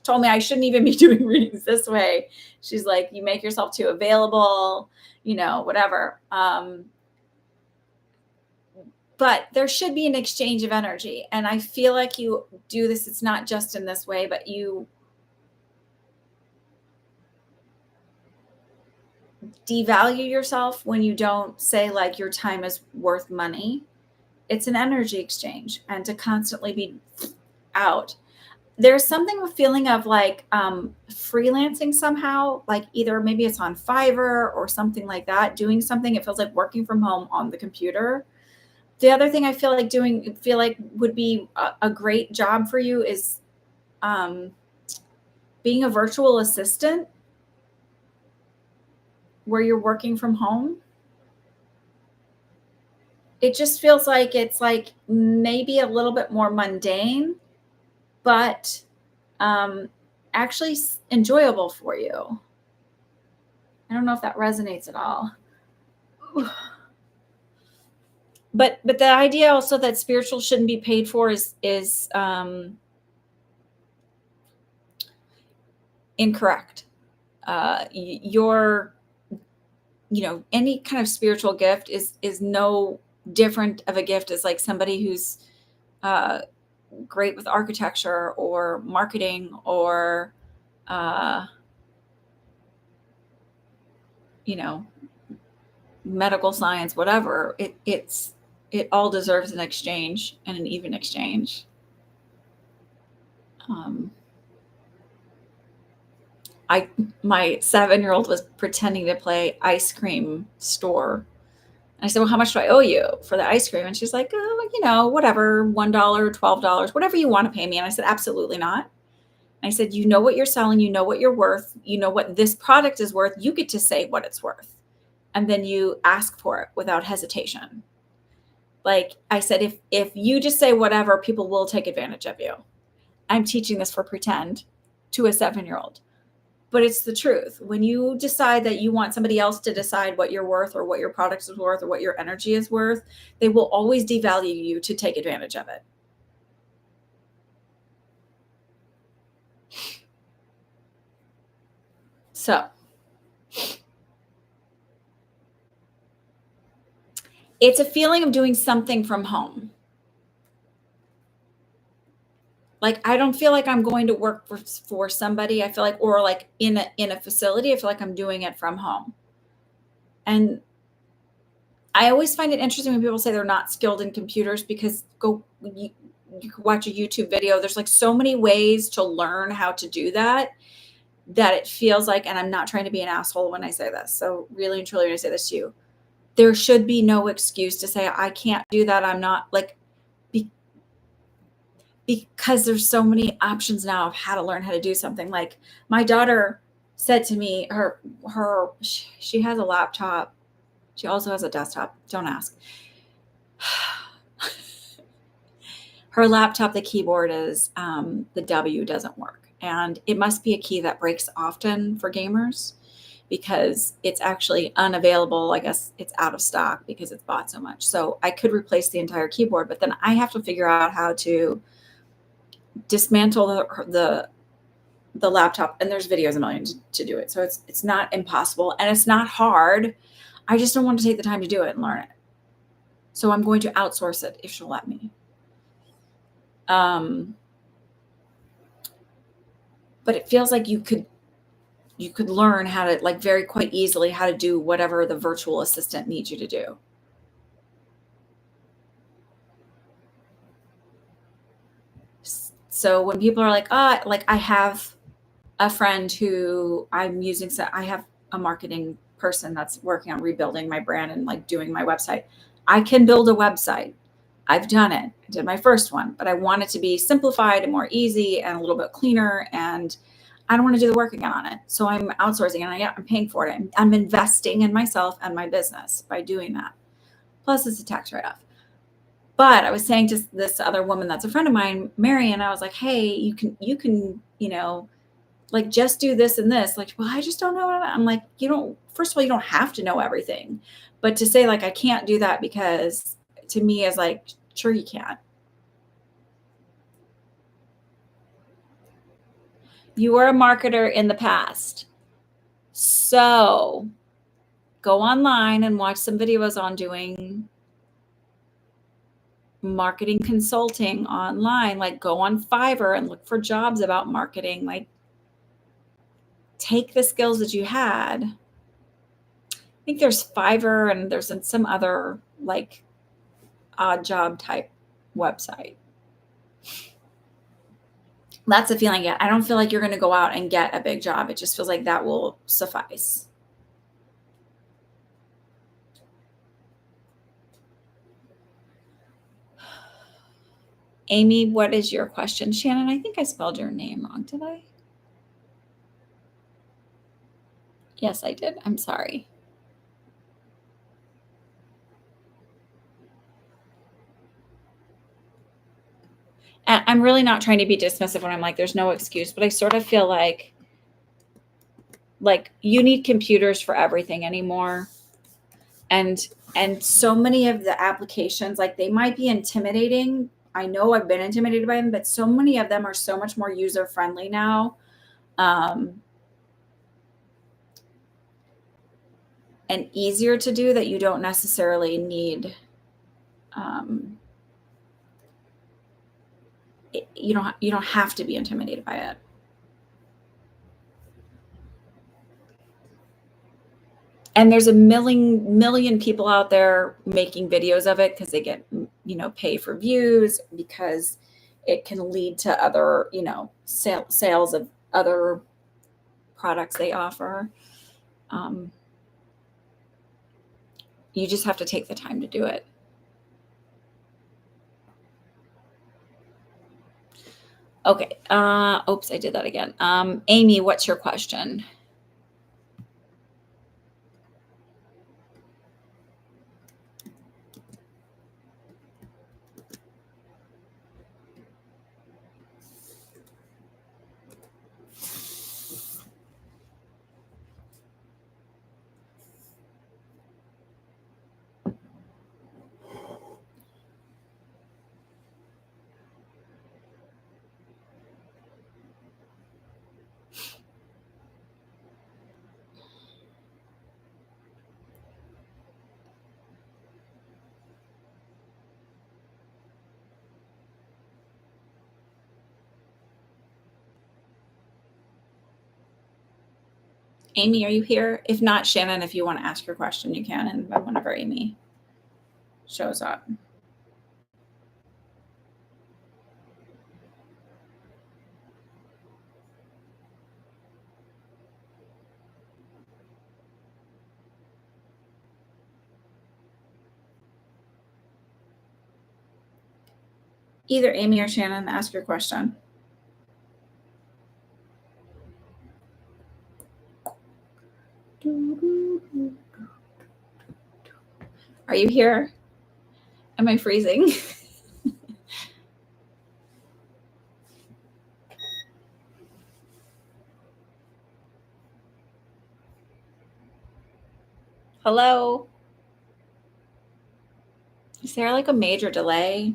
Speaker 1: told me I shouldn't even be doing readings this way. She's like, you make yourself too available, whatever. But there should be an exchange of energy. And I feel like you do this. It's not just in this way, but you devalue yourself when you don't say like your time is worth money. It's an energy exchange, and to constantly be out. There's something, a feeling of like freelancing somehow, like either maybe it's on Fiverr or something like that, doing something. It feels like working from home on the computer. The other thing I feel like would be a great job for you is um, being a virtual assistant where you're working from home. It just feels like it's like maybe a little bit more mundane, but actually enjoyable for you. I don't know if that resonates at all. But the idea also that spiritual shouldn't be paid for is incorrect. Your, any kind of spiritual gift is no different of a gift as like somebody who's uh, great with architecture or marketing or uh, you know medical science, whatever. It all deserves an exchange and an even exchange. um, my 7-year-old was pretending to play ice cream store. I said, well, how much do I owe you for the ice cream? And she's like, oh, whatever, $1, $12, whatever you want to pay me. And I said, absolutely not. And I said, you know what you're selling, you know what you're worth, you know what this product is worth. You get to say what it's worth. And then you ask for it without hesitation. Like I said, if you just say whatever, people will take advantage of you. I'm teaching this for pretend to a 7-year-old. But it's the truth. When you decide that you want somebody else to decide what you're worth or what your product is worth or what your energy is worth, they will always devalue you to take advantage of it. So it's a feeling of doing something from home. Like I don't feel like I'm going to work for somebody. I feel like, or like in a facility, I feel like I'm doing it from home. And I always find it interesting when people say they're not skilled in computers, because you can watch a YouTube video. There's like so many ways to learn how to do that it feels like, and I'm not trying to be an asshole when I say this. So really and truly, when I say this to you, there should be no excuse to say, I can't do that. I'm not like, because there's so many options now of how to learn how to do something. Like my daughter said to me, she has a laptop. She also has a desktop. Don't ask. Her laptop, the keyboard is, the W doesn't work. And it must be a key that breaks often for gamers, because it's actually unavailable. I guess it's out of stock because it's bought so much. So I could replace the entire keyboard, but then I have to figure out how to dismantle the laptop. And there's videos a million to do it. So it's not impossible and it's not hard. I just don't want to take the time to do it and learn it. So I'm going to outsource it if she'll let me. But it feels like you could learn how to, like, very quite easily how to do whatever the virtual assistant needs you to do. So when people are like, like I have a friend who I'm using, so I have a marketing person that's working on rebuilding my brand and like doing my website. I can build a website. I've done it. I did my first one, but I want it to be simplified and more easy and a little bit cleaner. And I don't want to do the work again on it. So I'm outsourcing and I'm paying for it. I'm investing in myself and my business by doing that. Plus it's a tax write-off. But I was saying to this other woman that's a friend of mine, Mary, and I was like, hey, you can, like just do this and this. Like, well, I just don't know. I'm like, first of all, you don't have to know everything. But to say like, I can't do that, because to me is like, sure you can. You were a marketer in the past. So go online and watch some videos on doing marketing consulting online. Like go on Fiverr and look for jobs about marketing. Like take the skills that you had. I think there's Fiverr and there's some other like odd job type website. That's the feeling I get. I don't feel like you're going to go out and get a big job. It just feels like that will suffice. Amy, what is your question? Shannon, I think I spelled your name wrong. Did I? Yes, I did. I'm sorry. And I'm really not trying to be dismissive when I'm like, there's no excuse, but I sort of feel like you need computers for everything anymore. And so many of the applications, like they might be intimidating. I know I've been intimidated by them, but so many of them are so much more user friendly now. and easier to do that you don't necessarily need. You don't have to be intimidated by it. And there's a million people out there making videos of it because they get, pay for views, because it can lead to other, sales of other products they offer. You just have to take the time to do it. Okay. Oops, I did that again. Amy, what's your question? Amy, are you here? If not, Shannon, if you want to ask your question, you can, and whenever Amy shows up. Either Amy or Shannon, ask your question. Are you here? Am I freezing? Hello? Is there like a major delay?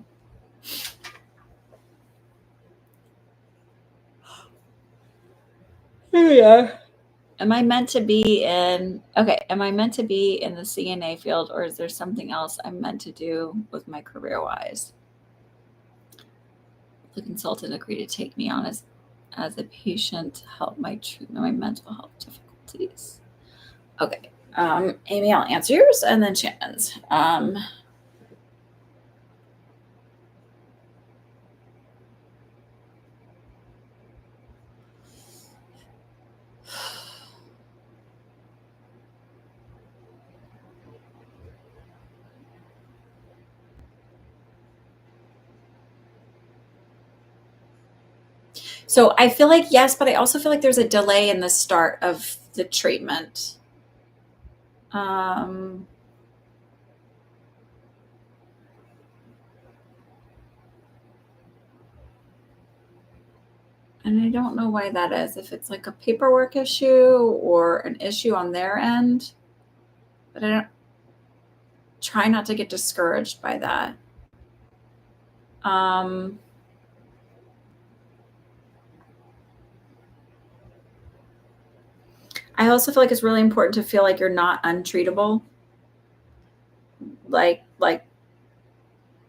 Speaker 1: Here we are. Am I meant to be in the CNA field, or is there something else I'm meant to do with my career-wise? The consultant agreed to take me on as a patient to help my treatment, my mental health difficulties. Okay. Amy, I'll answer yours and then Shannon's. So I feel like yes, but I also feel like there's a delay in the start of the treatment. And I don't know why that is, if it's like a paperwork issue or an issue on their end, but I don't try not to get discouraged by that. I also feel like it's really important to feel like you're not untreatable. Like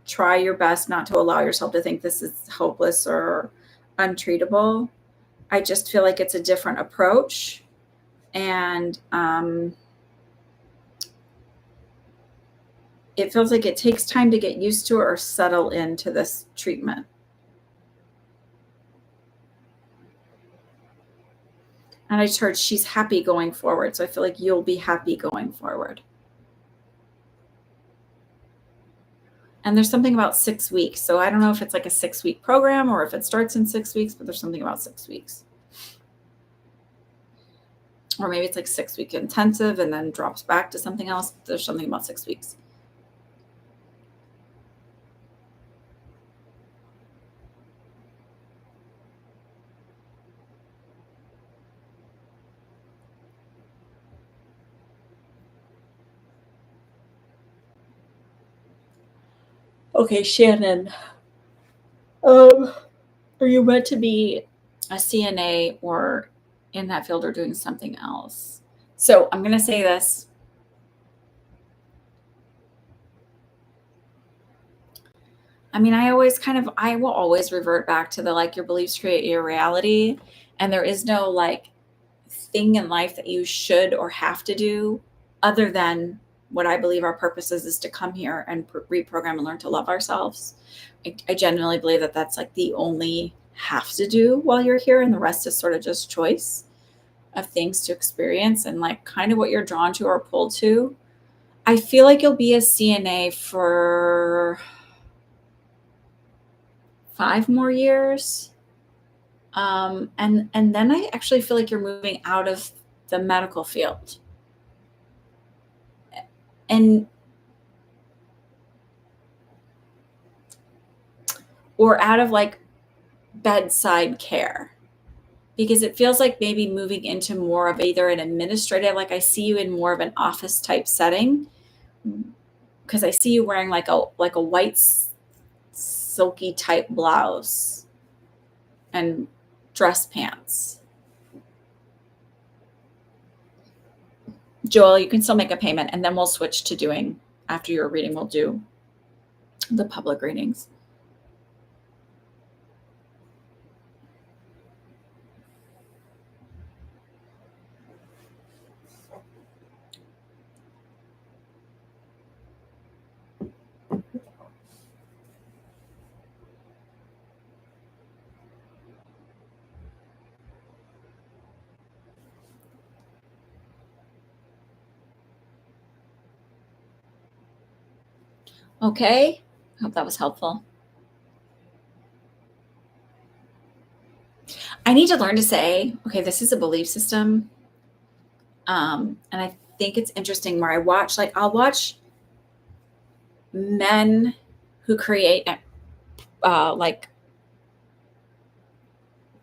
Speaker 1: try your best not to allow yourself to think this is hopeless or untreatable. I just feel like it's a different approach. And it feels like it takes time to get used to or settle into this treatment. And I just heard she's happy going forward. So I feel like you'll be happy going forward. And there's something about 6 weeks. So I don't know if it's like a 6-week program or if it starts in 6 weeks, but there's something about 6 weeks. Or maybe it's like 6-week intensive and then drops back to something else. There's something about 6 weeks. Okay, Shannon. Are you meant to be a CNA or in that field or doing something else? So I'm going to say this. I mean, I will always revert back to the like your beliefs create your reality. And there is no like thing in life that you should or have to do other than what I believe our purpose is to come here and reprogram and learn to love ourselves. I genuinely believe that that's like the only have to do while you're here, and the rest is sort of just choice of things to experience and like kind of what you're drawn to or pulled to. I feel like you'll be a CNA for 5 more years. And then I actually feel like you're moving out of the medical field and or out of like bedside care, because it feels like maybe moving into more of either an administrative, like I see you in more of an office type setting, because I see you wearing like a white silky type blouse and dress pants. Joel, you can still make a payment, and then we'll switch to doing, after your reading, we'll do the public readings. Okay, I hope that was helpful. I need to learn to say, okay, this is a belief system. And I think it's interesting where I'll watch men who create like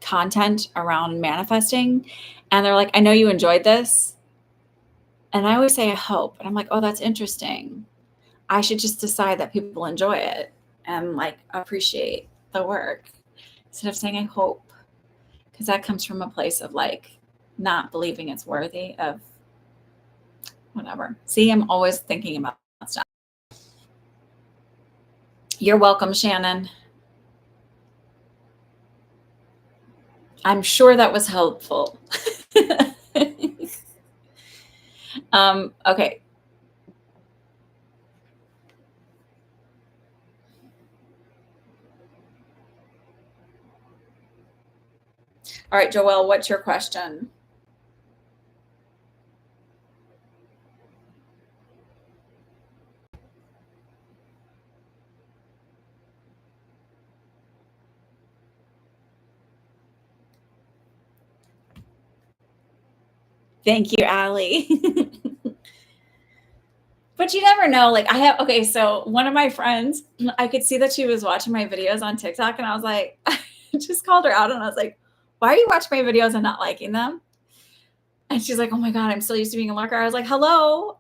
Speaker 1: content around manifesting, and they're like, I know you enjoyed this. And I always say, I hope. And I'm like, oh, that's interesting. I should just decide that people enjoy it and like appreciate the work instead of saying, I hope, because that comes from a place of like not believing it's worthy of whatever. See, I'm always thinking about stuff. You're welcome, Shannon. I'm sure that was helpful. Okay. All right, Joelle, what's your question? Thank you, Allie. But you never know. Like okay, so one of my friends, I could see that she was watching my videos on TikTok, and I was like, I just called her out and I was like, why are you watching my videos and not liking them? And she's like, oh my God, I'm still used to being a lurker. I was like, hello,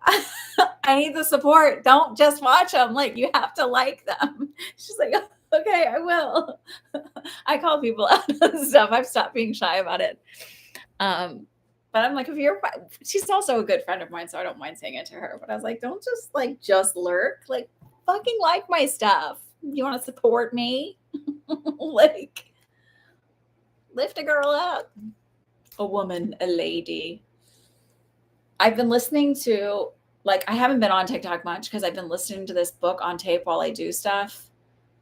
Speaker 1: I need the support. Don't just watch them. Like, you have to like them. She's like, okay, I will. I call people out on stuff. I've stopped being shy about it. But I'm like, she's also a good friend of mine, so I don't mind saying it to her. But I was like, don't just lurk. Like, fucking like my stuff. You want to support me? Like, lift a girl up. A woman, a lady. I've been listening to, like, I haven't been on TikTok much because I've been listening to this book on tape while I do stuff.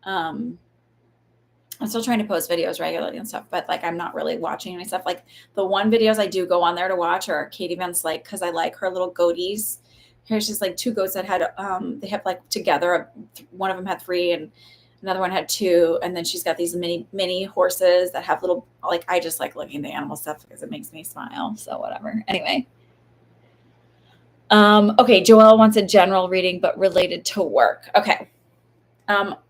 Speaker 1: I'm still trying to post videos regularly and stuff, but like I'm not really watching any stuff. Like the one videos I do go on there to watch are Katie Van Slyke, because I like her little goatees. Here's just like two goats that had they have like together. One of them had 3 and another one had 2, and then she's got these mini horses that have little, like, I just like looking at the animal stuff because it makes me smile. So whatever. Anyway. Okay, Joelle wants a general reading but related to work. Okay.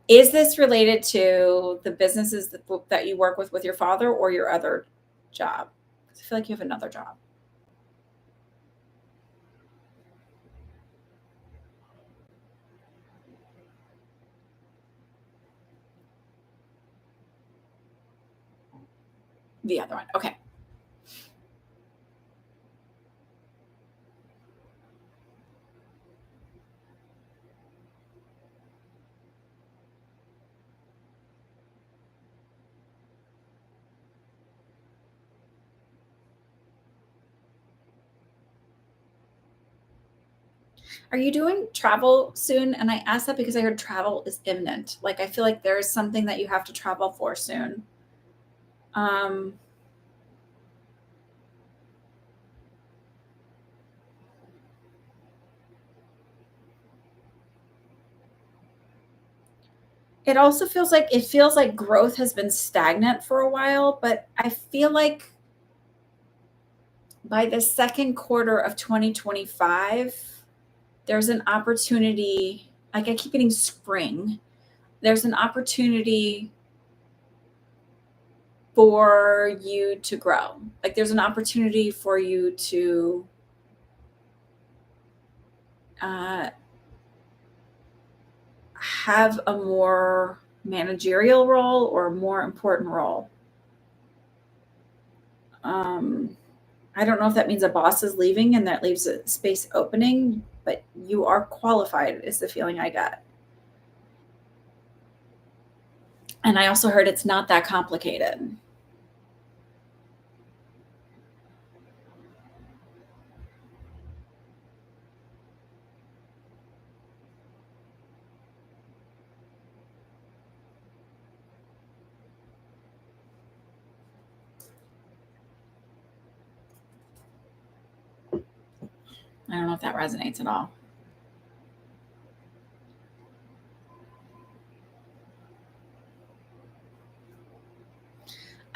Speaker 1: Is this related to the businesses that you work with your father, or your other job? I feel like you have another job. The other one. Okay. Are you doing travel soon? And I asked that because I heard travel is imminent. Like I feel like there is something that you have to travel for soon. Um, it also feels like growth has been stagnant for a while, but I feel like by the second quarter of 2025, there's an opportunity. Like I keep getting spring. There's an opportunity for you to grow. Like there's an opportunity for you to uh, have a more managerial role or a more important role. Um, I don't know if that means a boss is leaving and that leaves a space opening, but you are qualified, is the feeling I got. And I also heard it's not that complicated. I don't know if that resonates at all.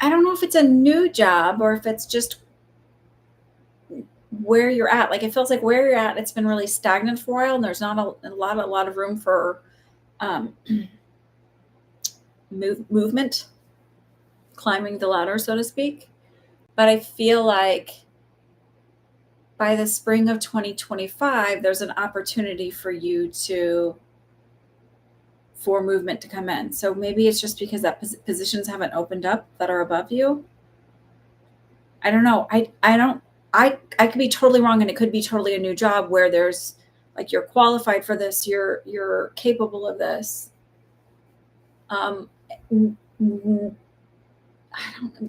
Speaker 1: I don't know if it's a new job or if it's just where you're at. Like it feels like where you're at, it's been really stagnant for a while, and there's not a lot of room for um, movement, climbing the ladder, so to speak. But I feel like by the spring of 2025, there's an opportunity for you to for movement to come in. So maybe it's just because that positions haven't opened up that are above you. I don't know. I don't I could be totally wrong, and it could be totally a new job where there's like you're qualified for this, you're capable of this. Um, I don't.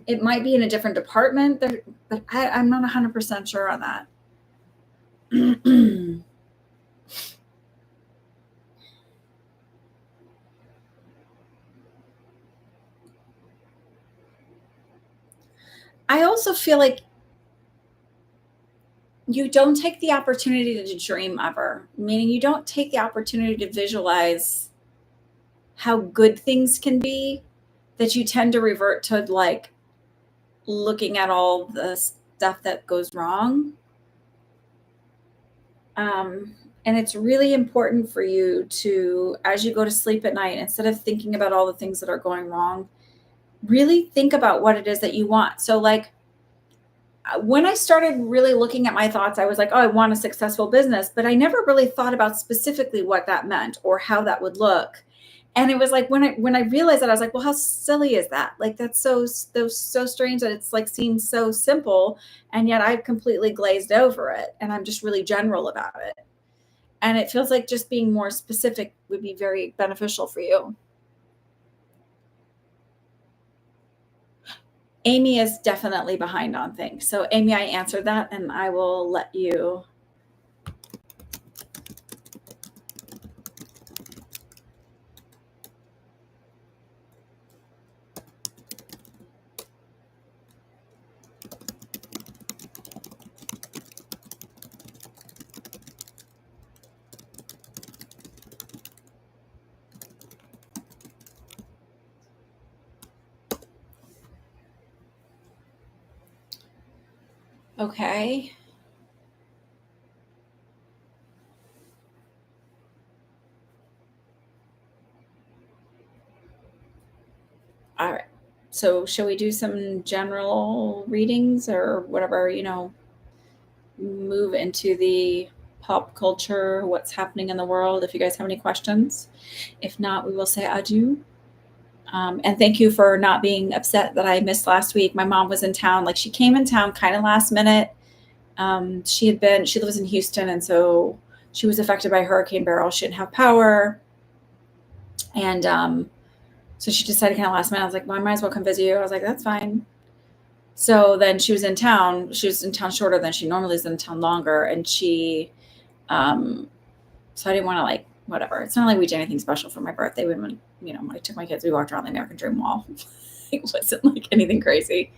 Speaker 1: It might be in a different department, but I'm not 100% sure on that. I also feel like you don't take the opportunity to dream ever, meaning you don't take the opportunity to visualize how good things can be, that you tend to revert to like looking at all the stuff that goes wrong. Um, and it's really important for you to, as you go to sleep at night, instead of thinking about all the things that are going wrong, really think about what it is that you want. So, like, when I started really looking at my thoughts, I was like, oh, I want a successful business, but I never really thought about specifically what that meant or how that would look. And it was like when I realized that, I was like, well, how silly is that? Like that's so strange that it's like seems so simple, and yet I've completely glazed over it, and I'm just really general about it. And it feels like just being more specific would be very beneficial for you. Amy is definitely behind on things. So Amy, I answered that, and I will let you. Okay. All right. So, shall we do some general readings or whatever, move into the pop culture, what's happening in the world, if you guys have any questions? If not, we will say adieu. And thank you for not being upset that I missed last week. My mom was in town. Like, she came in town kind of last minute. She lives in Houston, and so she was affected by Hurricane Beryl. She didn't have power. And so she decided kind of last minute. I was like, well, I might as well come visit you. I was like, that's fine. So then she was in town. She was in town shorter than she normally is, in town longer. And she So I didn't want to like, whatever. It's not like we did anything special for my birthday. We went, I took my kids, we walked around the American Dream Wall. It wasn't like anything crazy.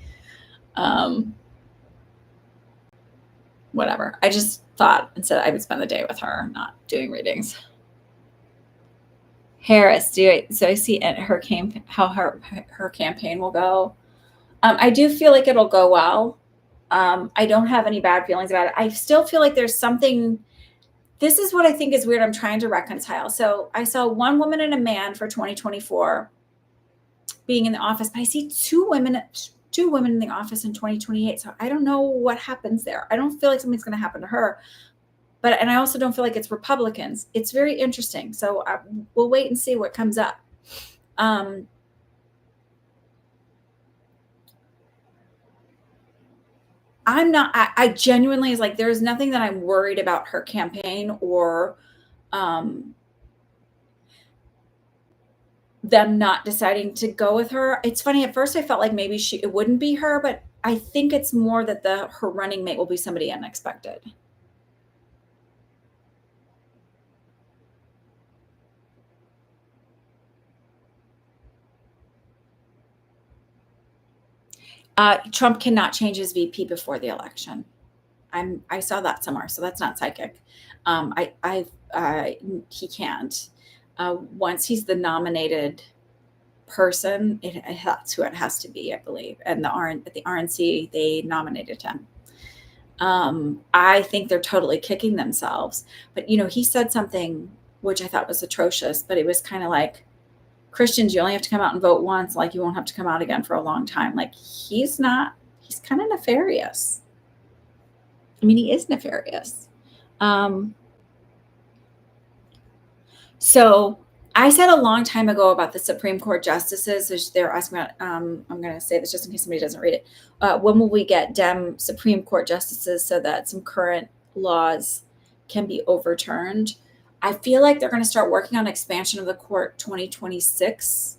Speaker 1: Whatever. I just thought instead I would spend the day with her, not doing readings. Harris, so I see how her campaign will go. I do feel like it'll go well. I don't have any bad feelings about it. I still feel like there's something. This is what I think is weird. I'm trying to reconcile. So I saw one woman and a man for 2024 being in the office, but I see two women in the office in 2028. So I don't know what happens there. I don't feel like something's going to happen to her. And I also don't feel like it's Republicans. It's very interesting. So we'll wait and see what comes up. I'm not, I genuinely is like, there's nothing that I'm worried about her campaign or them not deciding to go with her. It's funny. At first I felt like maybe it wouldn't be her, but I think it's more that her running mate will be somebody unexpected. Trump cannot change his VP before the election. I saw that somewhere, so that's not psychic. He can't. Once he's the nominated person, that's who it has to be, I believe. And at the RNC, they nominated him. I think they're totally kicking themselves. But he said something which I thought was atrocious, but it was kind of like, Christians, you only have to come out and vote once, like you won't have to come out again for a long time. Like he's kind of nefarious. I mean, he is nefarious. So I said a long time ago about the Supreme Court justices, which they're asking about, I'm going to say this just in case somebody doesn't read it. When will we get Dem Supreme Court justices so that some current laws can be overturned? I feel like they're going to start working on expansion of the court 2026,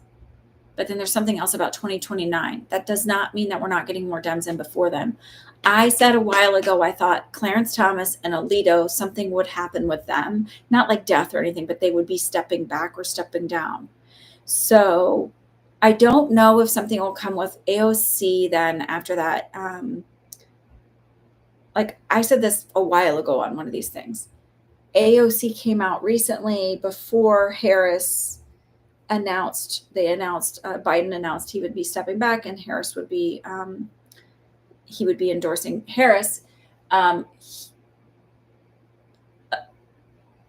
Speaker 1: but then there's something else about 2029. That does not mean that we're not getting more Dems in before then. I said a while ago, I thought Clarence Thomas and Alito, something would happen with them, not like death or anything, but they would be stepping back or stepping down. So I don't know if something will come with AOC then after that. Like I said this a while ago on one of these things. AOC came out recently before Harris Biden announced he would be stepping back and Harris would be, he would be endorsing Harris.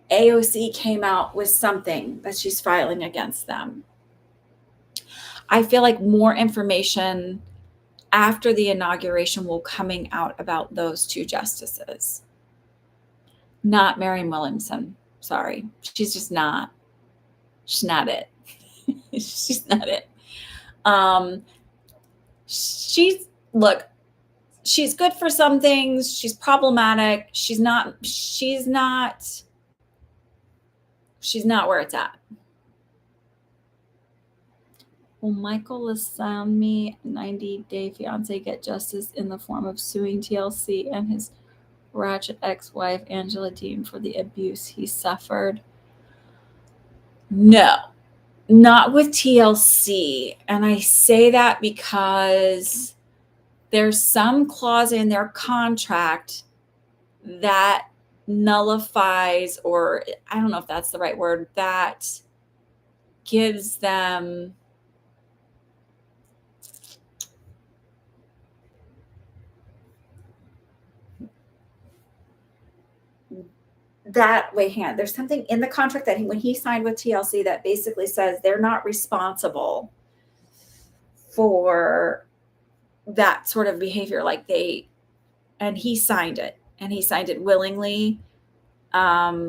Speaker 1: AOC came out with something that she's filing against them. I feel like more information after the inauguration will coming out about those two justices. Not Marianne Williamson. Sorry. She's just not. She's not it. She's not it. She's good for some things. She's problematic. She's not where it's at. Will Michael Lasami, 90-day fiance, get justice in the form of suing TLC and his ratchet ex-wife Angela Dean for the abuse he suffered? No, not with TLC. And I say that because there's some clause in their contract that nullifies, or I don't know if that's the right word, that gives them that way. There's something in the contract that when he signed with TLC that basically says they're not responsible for that sort of behavior. And he signed it, and he signed it willingly. I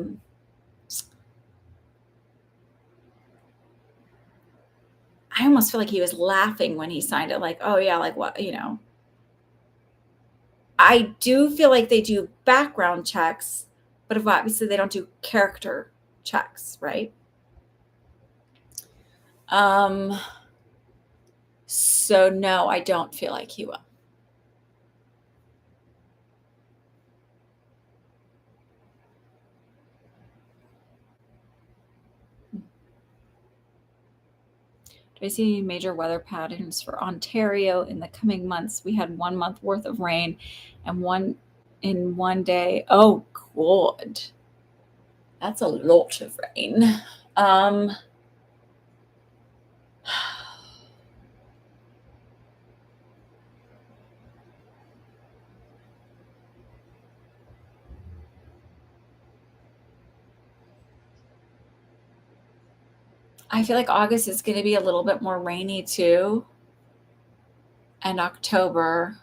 Speaker 1: almost feel like he was laughing when he signed it. Like, oh yeah, like what, I do feel like they do background checks, but obviously they don't do character checks, right? So no, I don't feel like he will. Do I see major weather patterns for Ontario in the coming months? We had 1 month worth of rain and one in one day. Oh, God. That's a lot of rain. Um, I feel like August is going to be a little bit more rainy too. And October,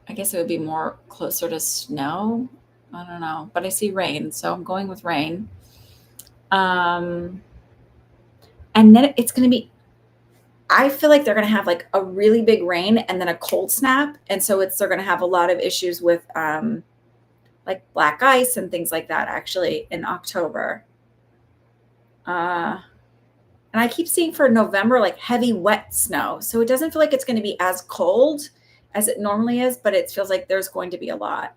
Speaker 1: I guess it would be more closer to snow. I don't know, but I see rain, so I'm going with rain. Um, and then it's going to be, I feel like they're going to have like a really big rain and then a cold snap. And so they're going to have a lot of issues with like black ice and things like that actually in October. And I keep seeing for November, like heavy wet snow. So it doesn't feel like it's going to be as cold as it normally is, but it feels like there's going to be a lot.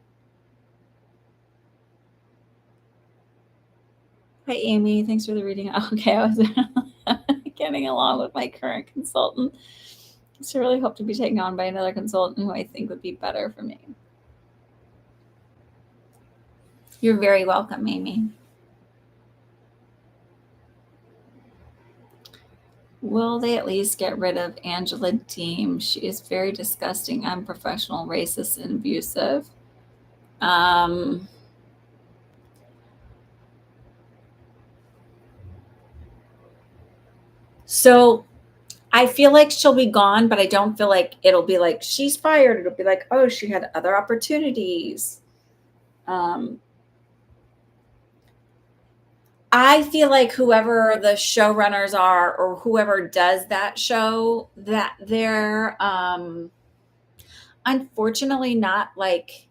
Speaker 1: Hi, Amy. Thanks for the reading. Okay, I was getting along with my current consultant. So I really hope to be taken on by another consultant who I think would be better for me. You're very welcome, Amy. Will they at least get rid of Angela Deem? She is very disgusting, unprofessional, racist, and abusive. So I feel like she'll be gone, but I don't feel like it'll be like she's fired. It'll be like, oh, she had other opportunities. I feel like whoever the showrunners are or whoever does that show, that they're unfortunately not like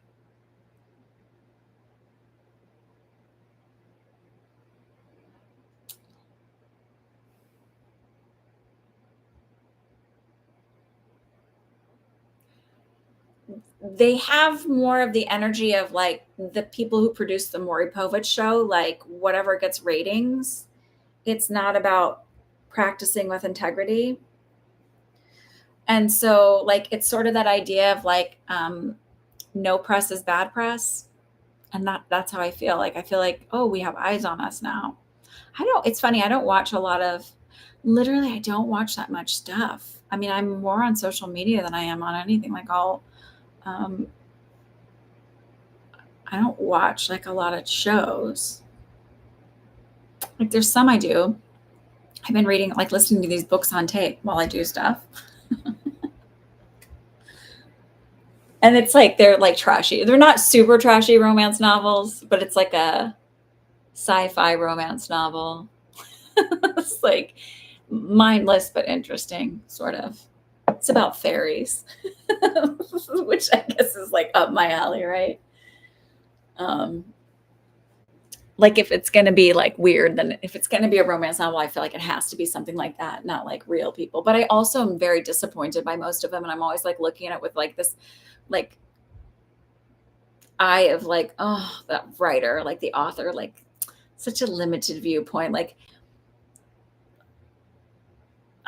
Speaker 1: they have more of the energy of like the people who produce the Maury Povich show, like whatever gets ratings. It's not about practicing with integrity. And so like it's sort of that idea of like no press is bad press. And that's how I feel. Like I feel like, oh, we have eyes on us now. It's funny, I don't watch a lot of literally I don't watch that much stuff. I mean, I'm more on social media than I am on anything. Like um I don't watch like a lot of shows. Like there's some I do. I've been reading, like listening to these books on tape while I do stuff. And it's like they're like trashy. They're not super trashy romance novels, but it's like a sci-fi romance novel. It's like mindless but interesting, sort of. It's about fairies, which I guess is like up my alley, right? Um, like if it's going to be like weird, then if it's going to be a romance novel, I feel like it has to be something like that, not like real people. But I also am very disappointed by most of them, and I'm always like looking at it with like this, like eye of like, oh, that writer, like the author, like such a limited viewpoint. Like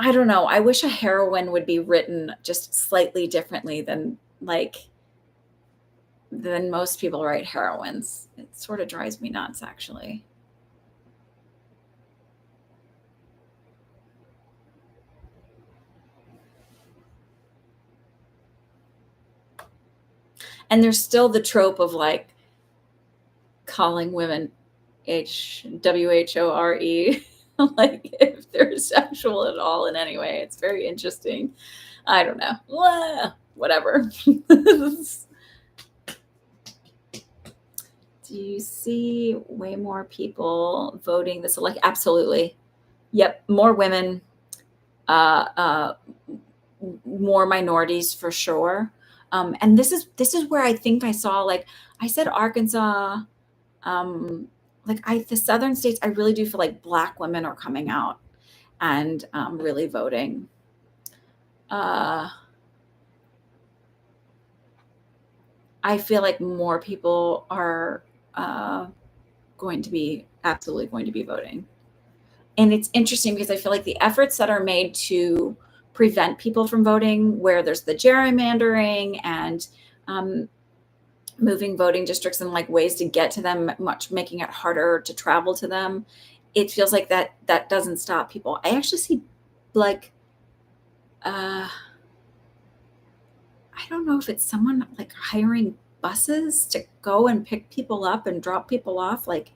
Speaker 1: I don't know. I wish a heroine would be written just slightly differently than most people write heroines. It sort of drives me nuts, actually. And there's still the trope of like calling women WHORE, like if they're sexual at all in any way. It's very interesting. I don't know. Whatever. Do you see way more people voting this elect? Absolutely. Yep. More women, uh, uh, more minorities for sure. And this is where I think I saw, like I said, Arkansas, the southern states, I really do feel like Black women are coming out and really voting. Uh, I feel like more people are going to be absolutely going to be voting. And it's interesting because I feel like the efforts that are made to prevent people from voting, where there's the gerrymandering and um, moving voting districts and like ways to get to them, much making it harder to travel to them, it feels like that doesn't stop people. I actually see like uh I don't know if it's someone like hiring buses to go and pick people up and drop people off, like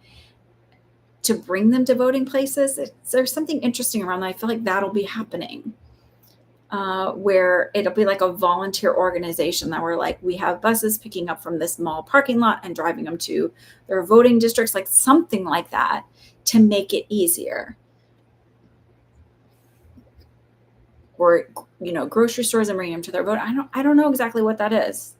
Speaker 1: to bring them to voting places. There's something interesting around that. I feel like that'll be happening, where it'll be like a volunteer organization that we're like, we have buses picking up from this mall parking lot and driving them to their voting districts, like something like that to make it easier. Or, grocery stores and bringing them to their vote. I don't know exactly what that is.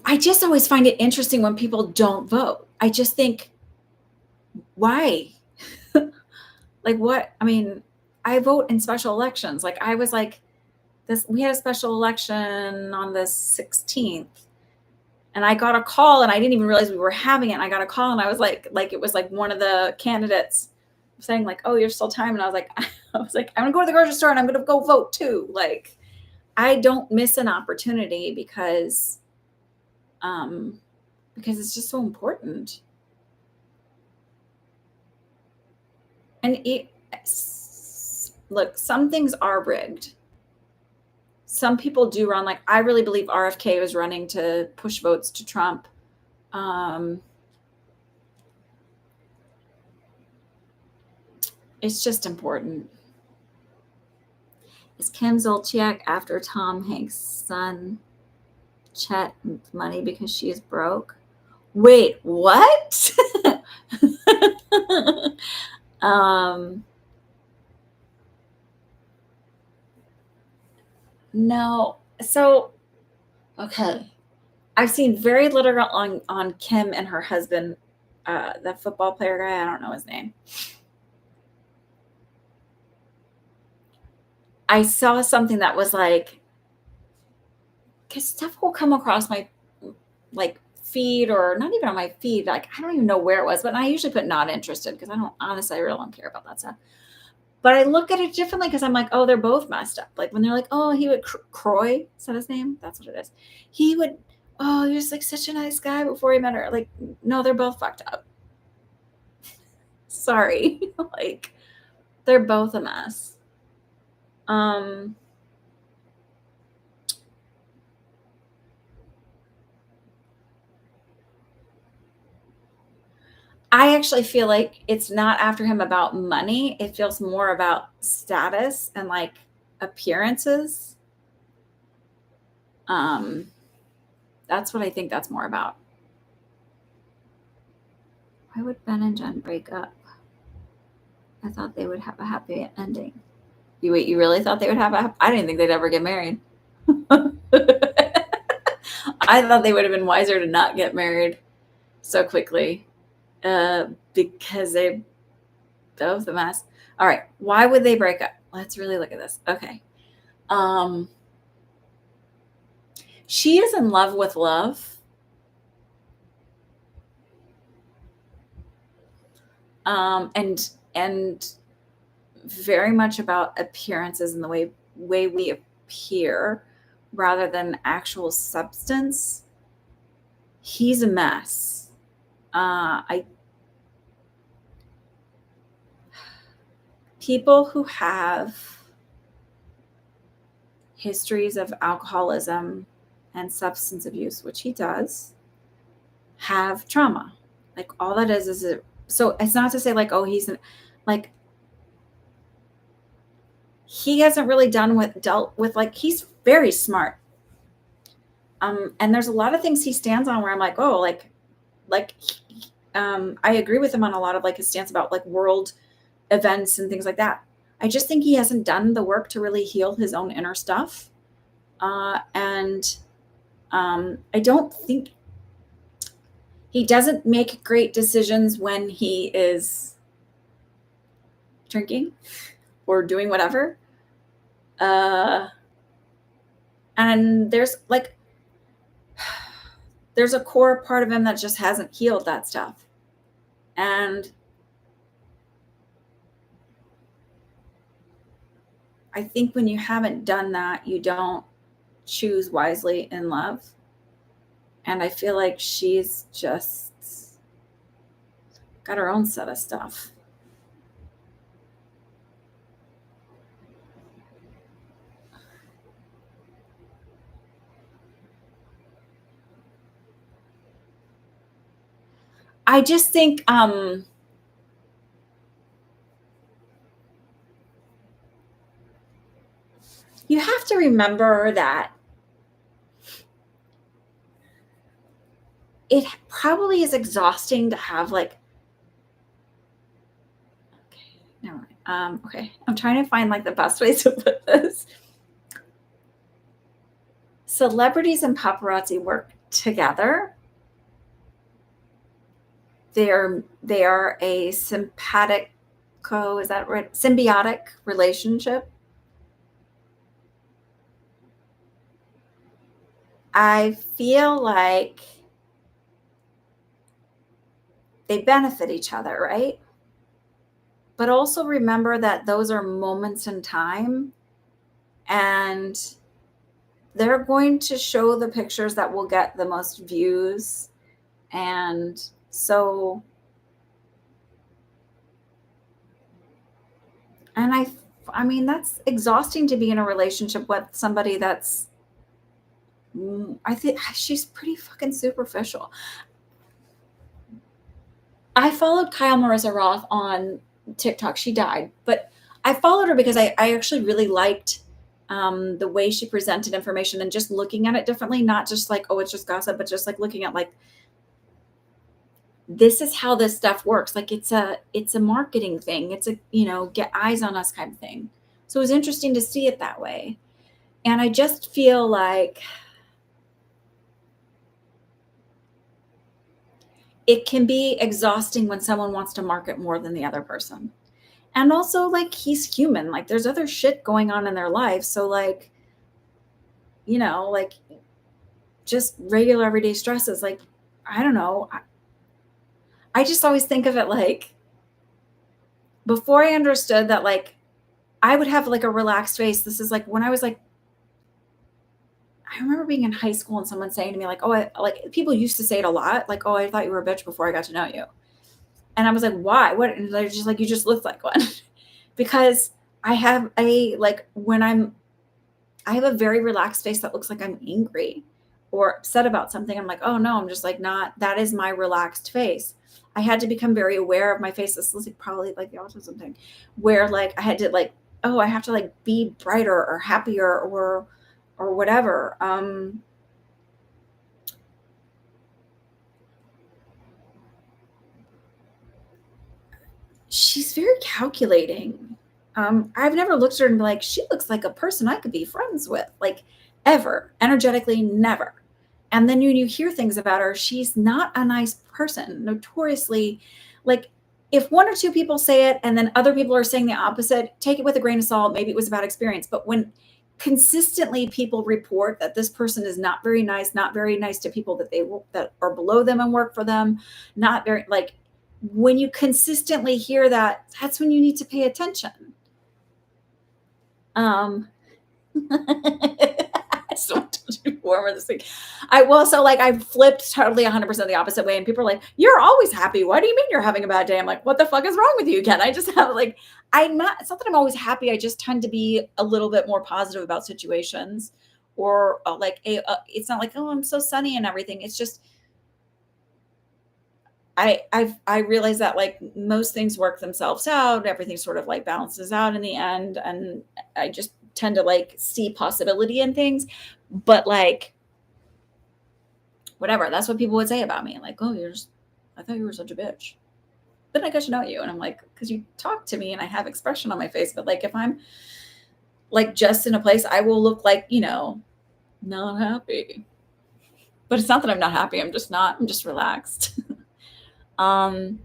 Speaker 1: I just always find it interesting when people don't vote. I just think, why? Like what? I mean, I vote in special elections. Like I was like this, we had a special election on the 16th and I got a call and I didn't even realize we were having it. And I got a call and I was like it was like one of the candidates saying like, "Oh, you're still time." And I was like, I'm gonna go to the grocery store and I'm gonna go vote too. Like I don't miss an opportunity because it's just so important. And look, some things are rigged. Some people do run, like I really believe RFK was running to push votes to Trump. It's just important. Is Kim Zolciak after Tom Hanks' son Chet money because she is broke? Wait, what? No. So, okay. I've seen very little on Kim and her husband, the football player guy. I don't know his name. I saw something that was like, because stuff will come across my like feed, or not even on my feed. Like I don't even know where it was, but I usually put not interested because I really don't care about that stuff. But I look at it differently because I'm like, oh, they're both messed up. Like when they're like, oh, he would Croy, is that his name? That's what it is. He would, oh, he was like such a nice guy before he met her. Like, no, they're both fucked up. Sorry. Like, they're both a mess. I actually feel like it's not after him about money. It feels more about status and like appearances. That's what I think that's more about. Why would Ben and Jen break up? I thought they would have a happy ending. You really thought they would have I didn't think they'd ever get married. I thought they would have been wiser to not get married so quickly, because they both a mess. All right. Why would they break up? Let's really look at this. Okay. She is in love with love. And very much about appearances and the way we appear rather than actual substance. He's a mess. People who have histories of alcoholism and substance abuse, which he does, have trauma. Like all that is so it's not to say like, oh, like he hasn't really dealt with like, he's very smart. And there's a lot of things he stands on where I'm like, oh, I agree with him on a lot of like his stance about like world events and things like that. I just think he hasn't done the work to really heal his own inner stuff. And I don't think he doesn't make great decisions when he is drinking or doing whatever. And there's like, there's a core part of him that just hasn't healed that stuff. And I think when you haven't done that, you don't choose wisely in love. And I feel like she's just got her own set of stuff. I just think you have to remember that it probably is exhausting to have like, okay, never mind. Okay, I'm trying to find like the best ways to put this. Celebrities and paparazzi work together. They are a simpatico, is that right? Symbiotic relationship. I feel like they benefit each other, right? But also remember that those are moments in time, and they're going to show the pictures that will get the most views. And so, and I mean, that's exhausting to be in a relationship with somebody that's, I think she's pretty fucking superficial. I followed Kyle Marissa Roth on TikTok. She died, but I followed her because I actually really liked the way she presented information and just looking at it differently, not just like, oh, it's just gossip, but just like looking at like, this is how this stuff works. Like it's a marketing thing. It's a, get eyes on us kind of thing. So it was interesting to see it that way. And I just feel like it can be exhausting when someone wants to market more than the other person. And also like he's human. Like there's other shit going on in their life. So like, like just regular everyday stresses. Like, I don't know. I just always think of it like before I understood that like I would have like a relaxed face. This is like when I was like, I remember being in high school and someone saying to me like, oh, like people used to say it a lot. Like, oh, I thought you were a bitch before I got to know you. And I was like, why? What? And they're just like, you just look like one. Because I have I have a very relaxed face that looks like I'm angry or upset about something. I'm like, oh no, I'm just like not, that is my relaxed face. I had to become very aware of my face. This is like probably like the autism thing where like I had to like, oh, I have to like be brighter or happier or whatever. She's very calculating. I've never looked at her and be like, she looks like a person I could be friends with, like ever, energetically, never. And then when you hear things about her, she's not a nice person, notoriously. Like, if one or two people say it and then other people are saying the opposite, take it with a grain of salt. Maybe it was a bad experience. But when consistently people report that this person is not very nice to people that are below them and work for them, not very like when you consistently hear that, that's when you need to pay attention. Um, I just want to do more of this thing. I flipped totally 100% the opposite way, and people are like, "You're always happy. What do you mean you're having a bad day?" I'm like, "What the fuck is wrong with you, Ken?" I just have like, I'm not. It's not that I'm always happy. I just tend to be a little bit more positive about situations, or it's not like, oh, I'm so sunny and everything. It's just I realize that like most things work themselves out. Everything sort of like balances out in the end, and I just tend to like see possibility in things. But like whatever, that's what people would say about me. Like, oh, I thought you were such a bitch. Then I got to know you, and I'm like, because you talk to me and I have expression on my face. But like if I'm like just in a place, I will look like not happy. But it's not that I'm not happy. I'm just not. I'm just relaxed. um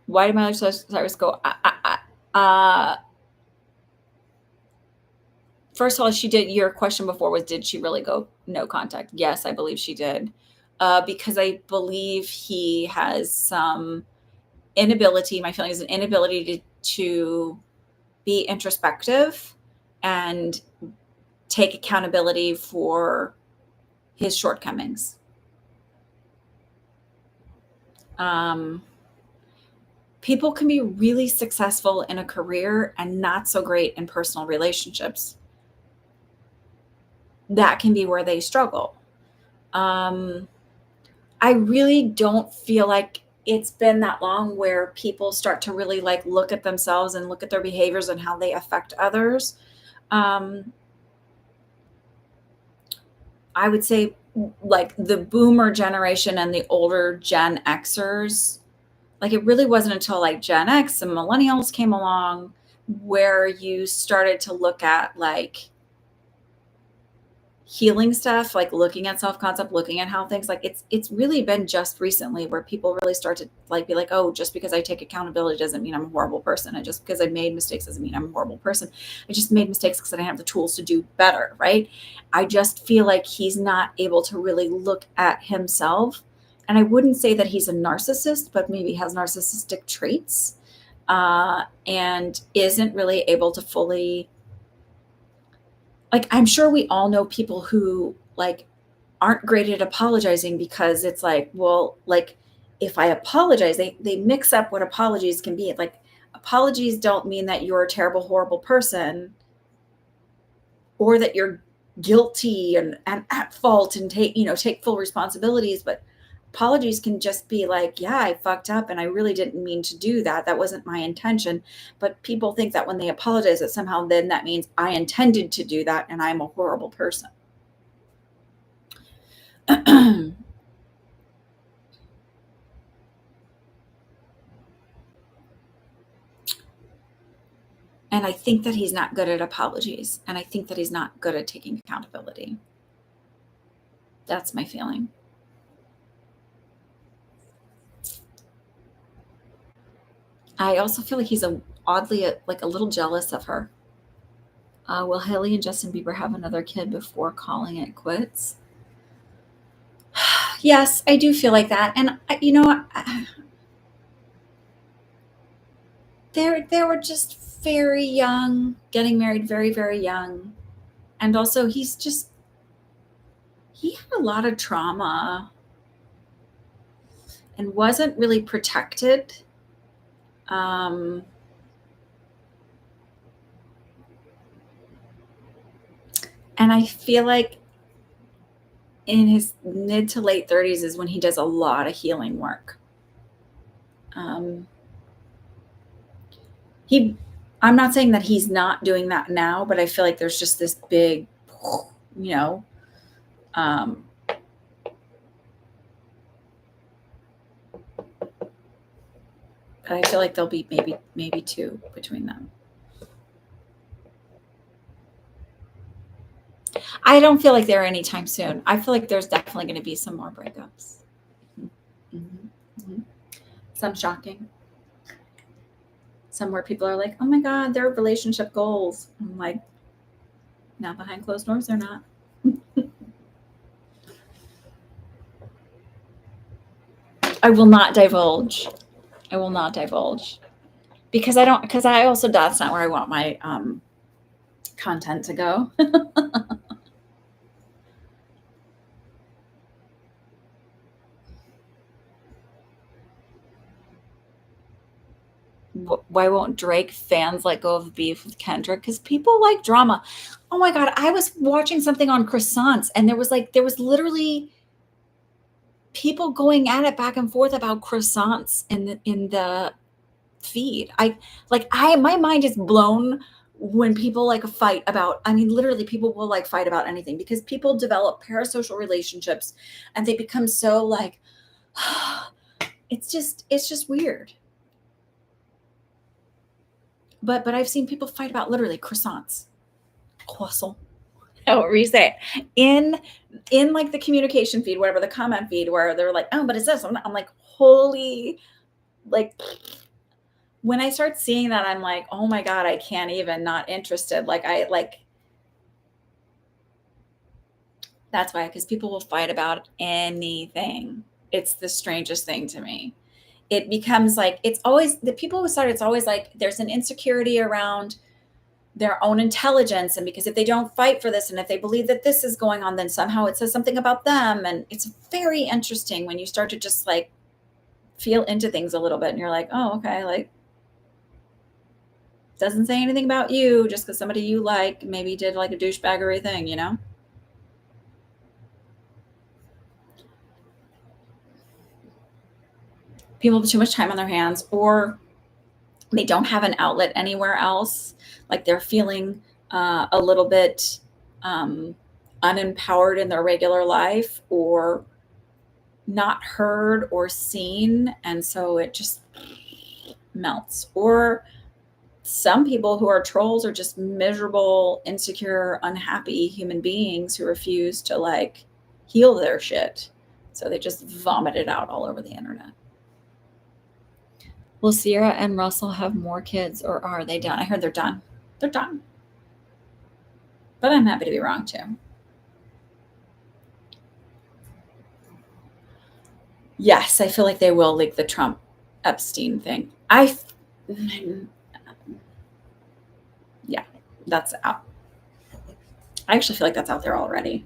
Speaker 1: Why did Miley Cyrus go? Uh, First of all, she did. Your question before was, did she really go no contact? Yes, I believe she did. Because I believe he has some inability, my feeling is an inability to be introspective and take accountability for his shortcomings. People can be really successful in a career and not so great in personal relationships. That can be where they struggle. I really don't feel like it's been that long where people start to really like look at themselves and look at their behaviors and how they affect others. Um, I would say like the boomer generation and the older Gen Xers, like it really wasn't until like Gen X and millennials came along where you started to look at like healing stuff, like looking at self-concept, looking at how things like it's really been just recently where people really start to like be like, oh, just because I take accountability doesn't mean I'm a horrible person. And just because I made mistakes doesn't mean I'm a horrible person. I just made mistakes because I didn't have the tools to do better, right? I just feel like he's not able to really look at himself. And I wouldn't say that he's a narcissist, but maybe has narcissistic traits, and isn't really able to fully, like, I'm sure we all know people who like aren't great at apologizing because it's like, well, like if I apologize, they mix up what apologies can be. Like apologies don't mean that you're a terrible, horrible person or that you're guilty and at fault and take full responsibilities. But apologies can just be like, yeah, I fucked up and I really didn't mean to do that. That wasn't my intention. But people think that when they apologize, that somehow then that means I intended to do that and I'm a horrible person. And I think that he's not good at apologies. And I think that he's not good at taking accountability. That's my feeling. I also feel like he's oddly like a little jealous of her. Will Haley and Justin Bieber have another kid before calling it quits? Yes, I do feel like that. And they were just very young, getting married very, very young. And also he had a lot of trauma and wasn't really protected. Um, and I feel like in his mid to late 30s is when he does a lot of healing work. Um, I'm not saying that he's not doing that now, but I feel like there's just this big, you know, um, but I feel like there'll be maybe two between them. I don't feel like they're anytime soon. I feel like there's definitely going to be some more breakups. Mm-hmm. Mm-hmm. Some shocking. Some where people are like, oh my God, their relationship goals. I'm like, now behind closed doors, they're not. I will not divulge. I will not divulge because I also, that's not where I want my content to go. Why won't Drake fans let go of beef with Kendrick? Because people like drama. Oh my God. I was watching something on croissants and there was literally people going at it back and forth about croissants in the feed. My mind is blown when people like fight about, I mean, literally people will like fight about anything because people develop parasocial relationships and they become so like, it's just weird. But I've seen people fight about literally croissants, croissant, however you say it, in like the communication feed, whatever the comment feed, where they're like, oh, but it's this. I'm like, holy, like when I start seeing that, I'm like, oh my God, I can't even, not interested. Like That's why, because people will fight about anything. It's the strangest thing to me. It becomes like, it's always the people who start, it's always like there's an insecurity around their own intelligence. And because if they don't fight for this and if they believe that this is going on, then somehow it says something about them. And it's very interesting when you start to just like feel into things a little bit and you're like, oh, okay, like doesn't say anything about you just because somebody you like maybe did like a douchebaggery thing, you know? People have too much time on their hands, or they don't have an outlet anywhere else. Like they're feeling a little bit unempowered in their regular life, or not heard or seen. And so it just melts. Or some people who are trolls are just miserable, insecure, unhappy human beings who refuse to like heal their shit. So they just vomit it out all over the internet. Will Sierra and Russell have more kids, or are they done? I heard they're done. They're done. But I'm happy to be wrong too. Yes, I feel like they will leak the Trump Epstein thing. Yeah, that's out. I actually feel like that's out there already.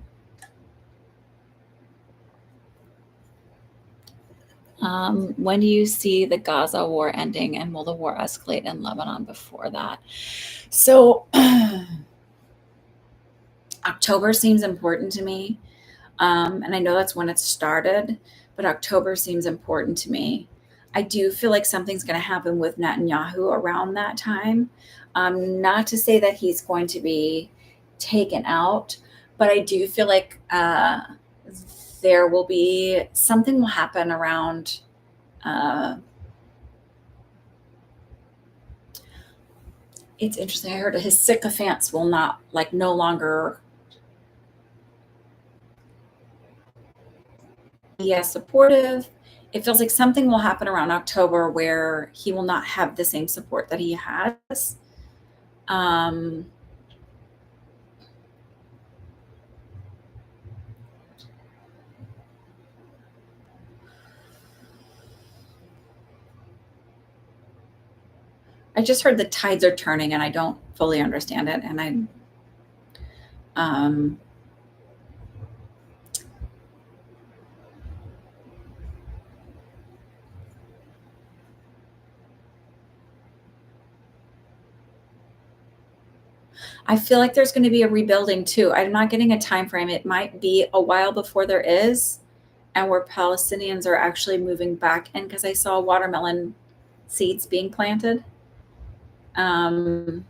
Speaker 1: When do you see the Gaza war ending, and will the war escalate in Lebanon before that? So October seems important to me. And I know that's when it started, but October seems important to me. I do feel like something's going to happen with Netanyahu around that time. Not to say that he's going to be taken out, but I do feel like there will be something will happen around. It's interesting. I heard his sycophants will not like no longer be as supportive. It feels like something will happen around October where he will not have the same support that he has. I just heard the tides are turning and I don't fully understand it. And um, I feel like there's going to be a rebuilding too. I'm not getting a time frame. It might be a while before there is, and where Palestinians are actually moving back in, because I saw watermelon seeds being planted. Um,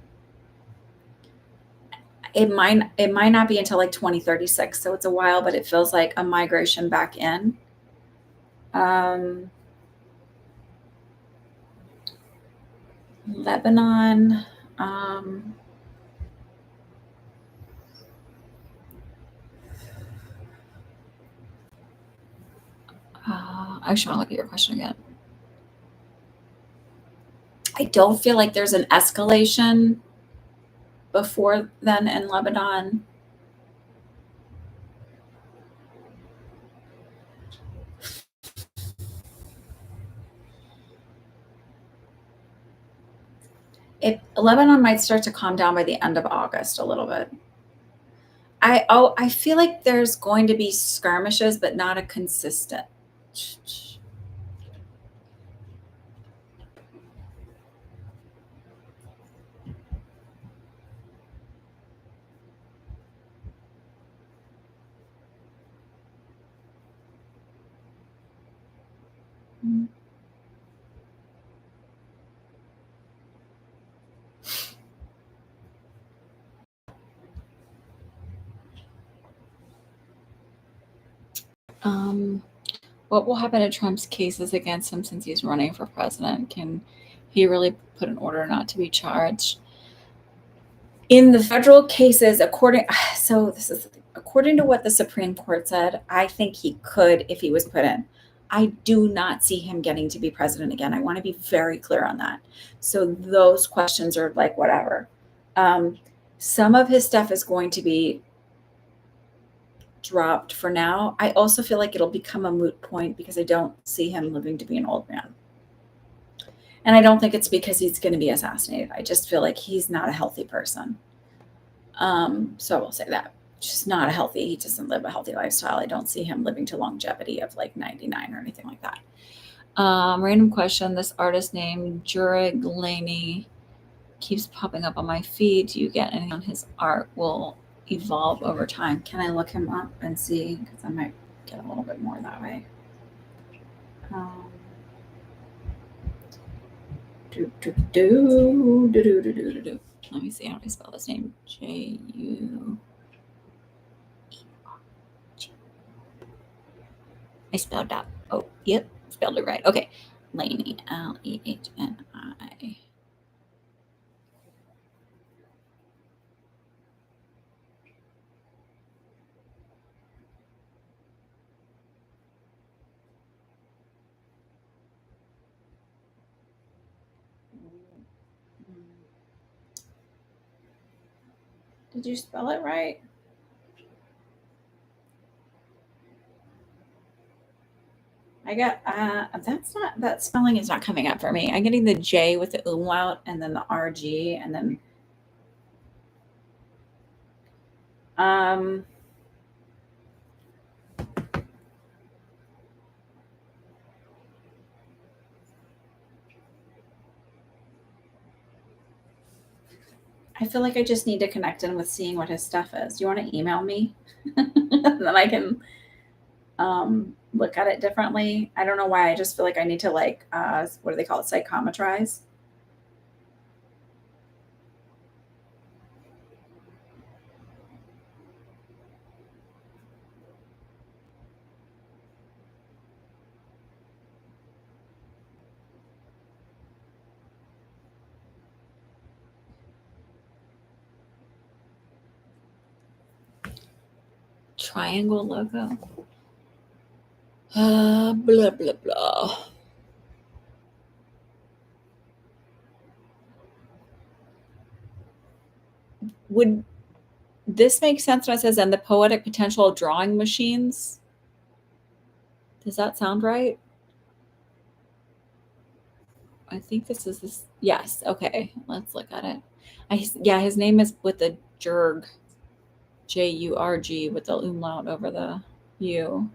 Speaker 1: it might not be until like 2036, so it's a while, but it feels like a migration back in. Um, Lebanon. Um, I just want to look at your question again. I don't feel like there's an escalation before then in Lebanon. Lebanon might start to calm down by the end of August a little bit. I feel like there's going to be skirmishes, but not a consistent. Um, what will happen to Trump's cases against him since he's running for president? Can he really put an order not to be charged? In the federal cases, according to what the Supreme Court said, I think he could if he was put in. I do not see him getting to be president again. I want to be very clear on that. So those questions are like whatever. Some of his stuff is going to be dropped for now. I also feel like it'll become a moot point because I don't see him living to be an old man. And I don't think it's because he's going to be assassinated. I just feel like he's not a healthy person. So I will say that. Just not a healthy, he doesn't live a healthy lifestyle. I don't see him living to longevity of like 99 or anything like that. Random question. This artist named Jureg Laney keeps popping up on my feed. Do you get anything on his art will evolve over time? Can I look him up and see? Because I might get a little bit more that way. Let me see how I spell his name. J-U. I spelled that. Oh, yep. Spelled it right. Okay. Laney. Lehni. Did you spell it right? I got that spelling is not coming up for me. I'm getting the J with the umlaut and then the RG and then I feel like I just need to connect in with seeing what his stuff is. Do you want to email me? And then I can look at it differently. I don't know why. I just feel like I need to like what do they call it? Psychometrize. Triangle logo. Blah blah blah. Would this make sense when it says and the poetic potential of drawing machines? Does that sound right? I think this is this. Yes. Okay. Let's look at it. Yeah, his name is with the Jurg, Jurg with the umlaut over the U.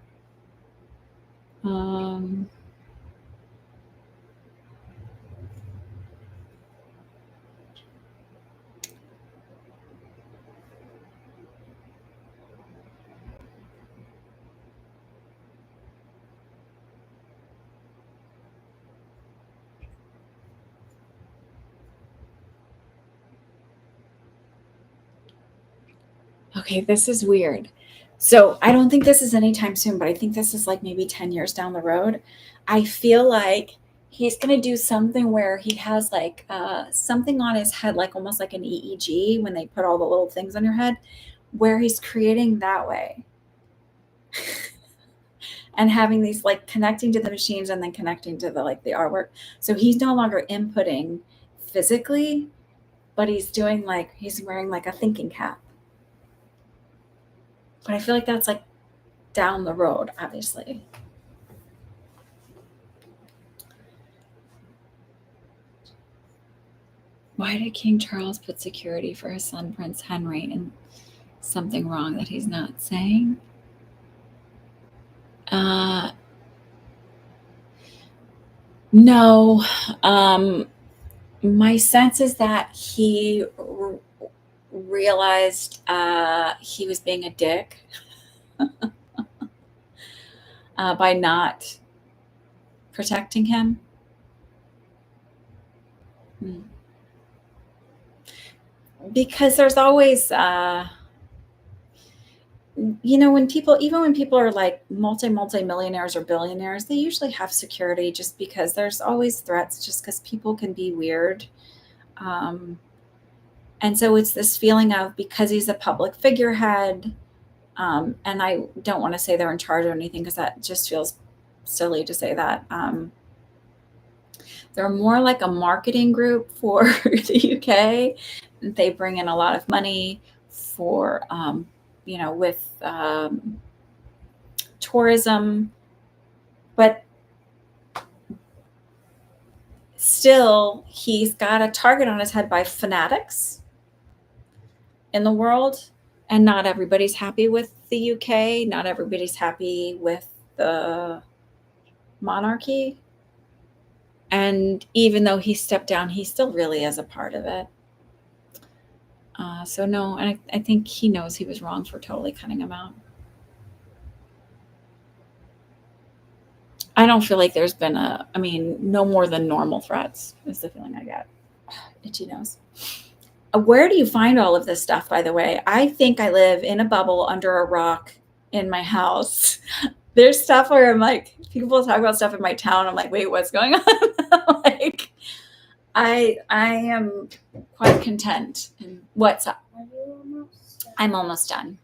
Speaker 1: Okay, this is weird. So I don't think this is anytime soon, but I think this is like maybe 10 years down the road. I feel like he's going to do something where he has like something on his head, like almost like an EEG when they put all the little things on your head, where he's creating that way and having these like connecting to the machines and then connecting to the like the artwork. So he's no longer inputting physically, but he's doing like he's wearing like a thinking cap. But I feel like that's like down the road, obviously. Why did King Charles put security for his son Prince Henry and something wrong that he's not saying? No. My sense is that he realized he was being a dick by not protecting him. Because there's always when people are like multi-millionaires or billionaires, they usually have security just because there's always threats just because people can be weird. And so it's this feeling of because he's a public figurehead, and I don't want to say they're in charge or anything because that just feels silly to say that. They're more like a marketing group for the UK. They bring in a lot of money for with tourism, but still he's got a target on his head by fanatics in the world, and not everybody's happy with the UK. Not everybody's happy with the monarchy. And even though he stepped down, he still really is a part of it. So no, and I think he knows he was wrong for totally cutting him out. I don't feel like there's been no more than normal threats is the feeling I get. Itchy nose. Where do you find all of this stuff, by the way? I think I live in a bubble under a rock in my house. There's stuff where I'm like, people talk about stuff in my town. I'm like, wait, what's going on? Like, I am quite content. And what's up?
Speaker 2: Are you almost done?
Speaker 1: I'm almost done.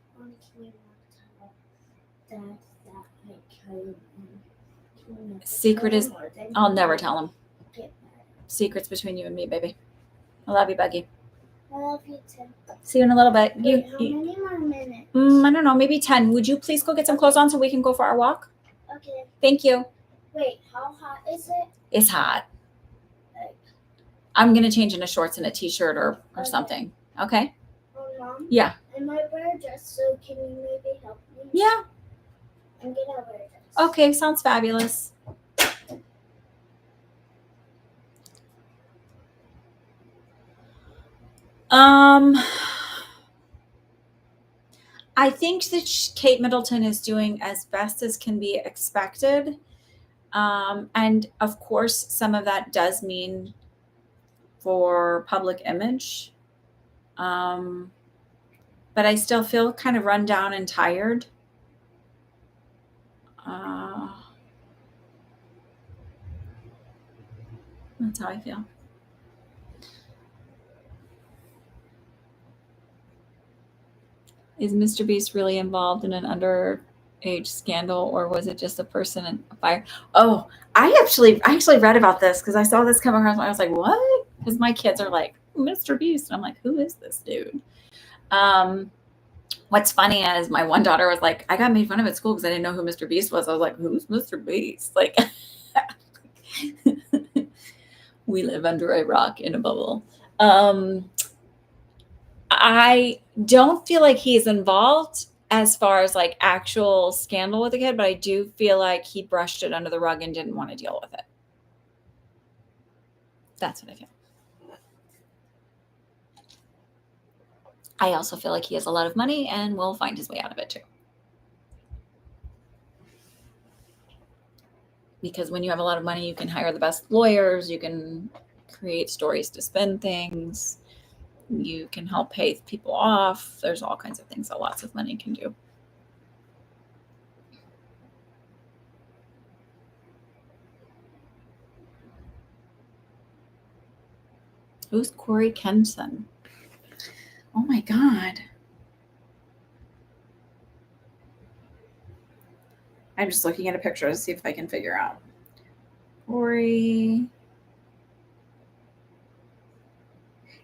Speaker 1: Secret is, I'll never tell him. Secret's between you and me, baby. I love you, Buggy.
Speaker 2: I love you too.
Speaker 1: See you in a little bit.
Speaker 2: How many more minutes?
Speaker 1: I don't know, maybe 10. Would you please go get some clothes on so we can go for our walk?
Speaker 2: Okay.
Speaker 1: Thank you.
Speaker 2: Wait, how hot is it?
Speaker 1: It's hot.
Speaker 2: Like,
Speaker 1: I'm going to change into shorts and a t-shirt or something. Okay?
Speaker 2: Mom?
Speaker 1: Yeah.
Speaker 2: I might wear a dress, so can you maybe help me?
Speaker 1: Yeah.
Speaker 2: I'm going to wear a dress.
Speaker 1: Okay, sounds fabulous. I think that Kate Middleton is doing as best as can be expected. And of course, some of that does mean for public image. But I still feel kind of run down and tired. That's how I feel. Is Mr. Beast really involved in an underage scandal, or was it just a person in a fire? Oh, I actually read about this because I saw this come across. I was like, what? Because my kids are like, Mr. Beast. And I'm like, who is this dude? What's funny is my one daughter was like, I got made fun of at school because I didn't know who Mr. Beast was. I was like, who's Mr. Beast? Like, we live under a rock in a bubble. I don't feel like he's involved as far as like actual scandal with the kid, but I do feel like he brushed it under the rug and didn't want to deal with it. That's what I feel. I also feel like he has a lot of money and will find his way out of it too. Because when you have a lot of money, you can hire the best lawyers, you can create stories to spin things, you can help pay people off. There's all kinds of things that lots of money can do. Who's Corey Kenson? Oh my God. I'm just looking at a picture to see if I can figure out. Corey.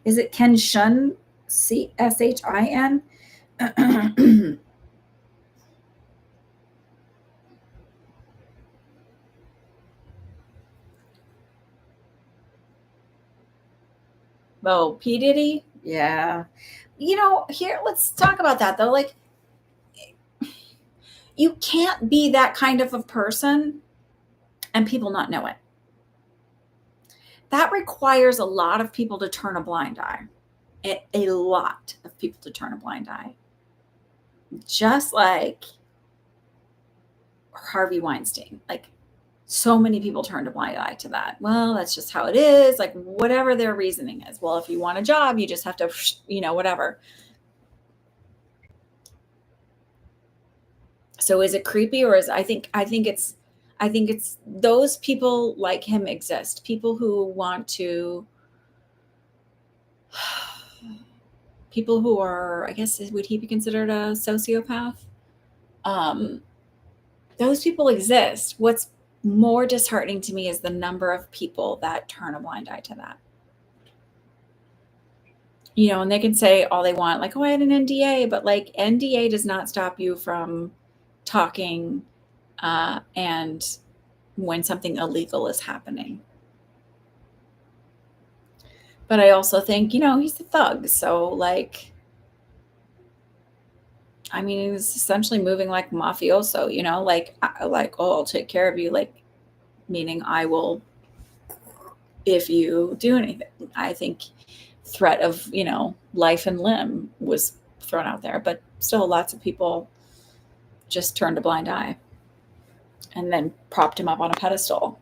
Speaker 1: Is it Ken Shun? Shin? Oh, P. Diddy? Yeah. Here, let's talk about that though. Like, you can't be that kind of a person and people not know it. That requires a lot of people to turn a blind eye. A lot of people to turn a blind eye. Just like Harvey Weinstein. Like, so many people turned a blind eye to that. Well, that's just how it is. Like, whatever their reasoning is. Well, if you want a job, you just have to, whatever. So is it creepy, or I think it's those people like him exist. People who want to, people who are, I guess, would he be considered a sociopath? Those people exist. What's more disheartening to me is the number of people that turn a blind eye to that. and they can say all they want, like, oh, I had an NDA, but like NDA does not stop you from talking and when something illegal is happening. But I also think, he's a thug. So like, I mean, he's essentially moving like mafioso, like, oh, I'll take care of you. Like, meaning I will, if you do anything. I think threat of, life and limb was thrown out there, but still lots of people just turned a blind eye and then propped him up on a pedestal.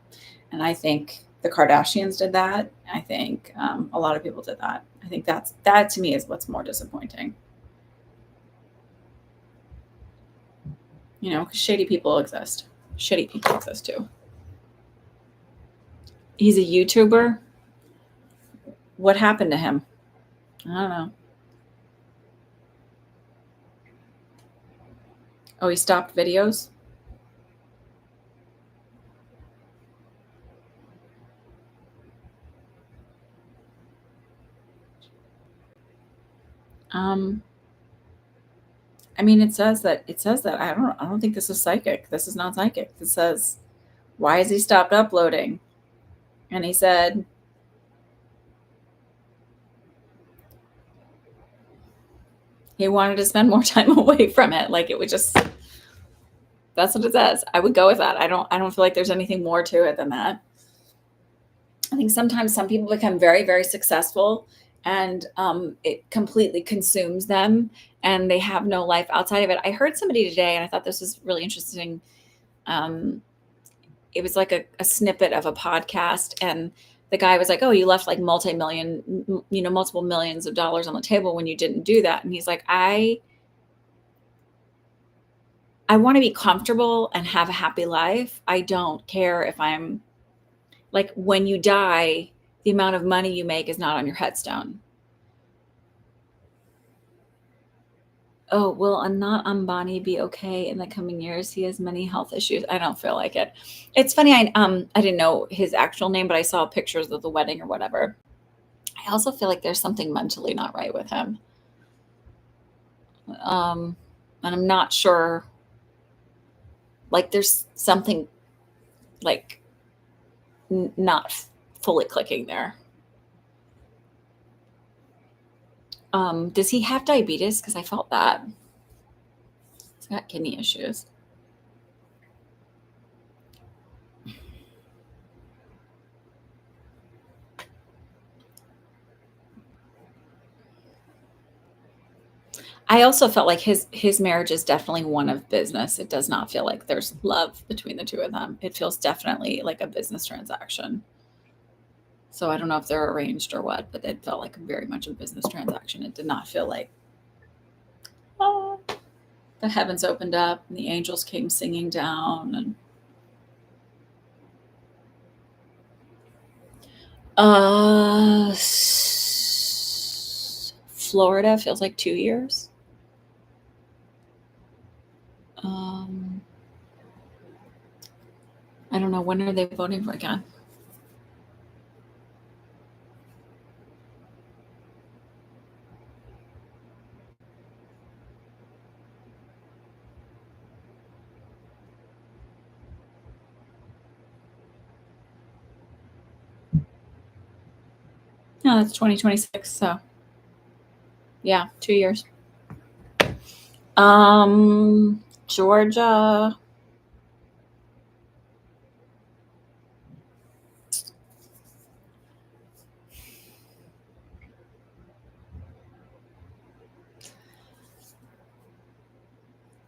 Speaker 1: And I think the Kardashians did that. I think a lot of people did that. I think that to me is what's more disappointing. Because shady people exist. Shitty people exist too. He's a YouTuber. What happened to him? I don't know. Oh, he stopped videos? I mean, it says that I don't think this is psychic. This is not psychic. It says, why has he stopped uploading? And he said, he wanted to spend more time away from it. Like, it would just, that's what it says. I would go with that. I don't feel like there's anything more to it than that. I think sometimes some people become very, very successful and it completely consumes them and they have no life outside of it. I heard somebody today, and I thought this was really interesting. It was like a snippet of a podcast, and the guy was like, oh, you left like multiple millions of dollars on the table when you didn't do that. And he's like, I want to be comfortable and have a happy life. I don't care if I'm like, when you die, the amount of money you make is not on your headstone. Oh, will Anat Ambani be okay in the coming years? He has many health issues. I don't feel like it. It's funny. I didn't know his actual name, but I saw pictures of the wedding or whatever. I also feel like there's something mentally not right with him. And I'm not sure. Like, there's something like not fully clicking there. Does he have diabetes? Because I felt that. He's got kidney issues. I also felt like his marriage is definitely one of business. It does not feel like there's love between the two of them. It feels definitely like a business transaction. So I don't know if they're arranged or what, but it felt like very much a business transaction. It did not feel like, oh, the heavens opened up and the angels came singing down. And Florida feels like 2 years. I don't know, when are they voting for again? No, that's 2026. So yeah, 2 years. Georgia.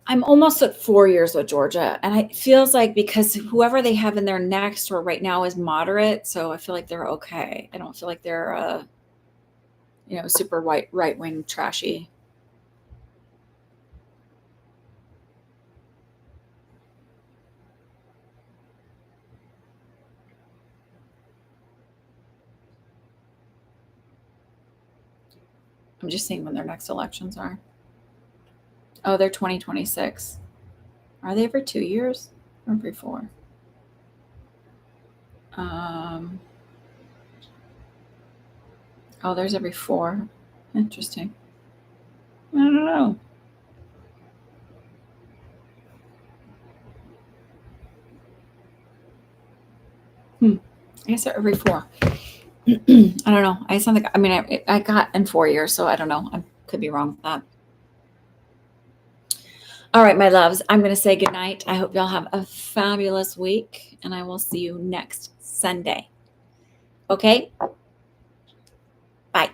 Speaker 1: I'm almost at 4 years with Georgia, and it feels like because whoever they have in there next or right now is moderate, so I feel like they're okay. I don't feel like they're super right wing trashy. I'm just seeing when their next elections are. Oh, they're 2026. Are they every 2 years or every 4? Oh, there's every 4. Interesting. I don't know. I guess they're every 4. I don't know. I sound like, I mean, I got in 4 years, so I don't know. I could be wrong with that. All right, my loves, I'm going to say goodnight. I hope y'all have a fabulous week, and I will see you next Sunday. Okay? Bye.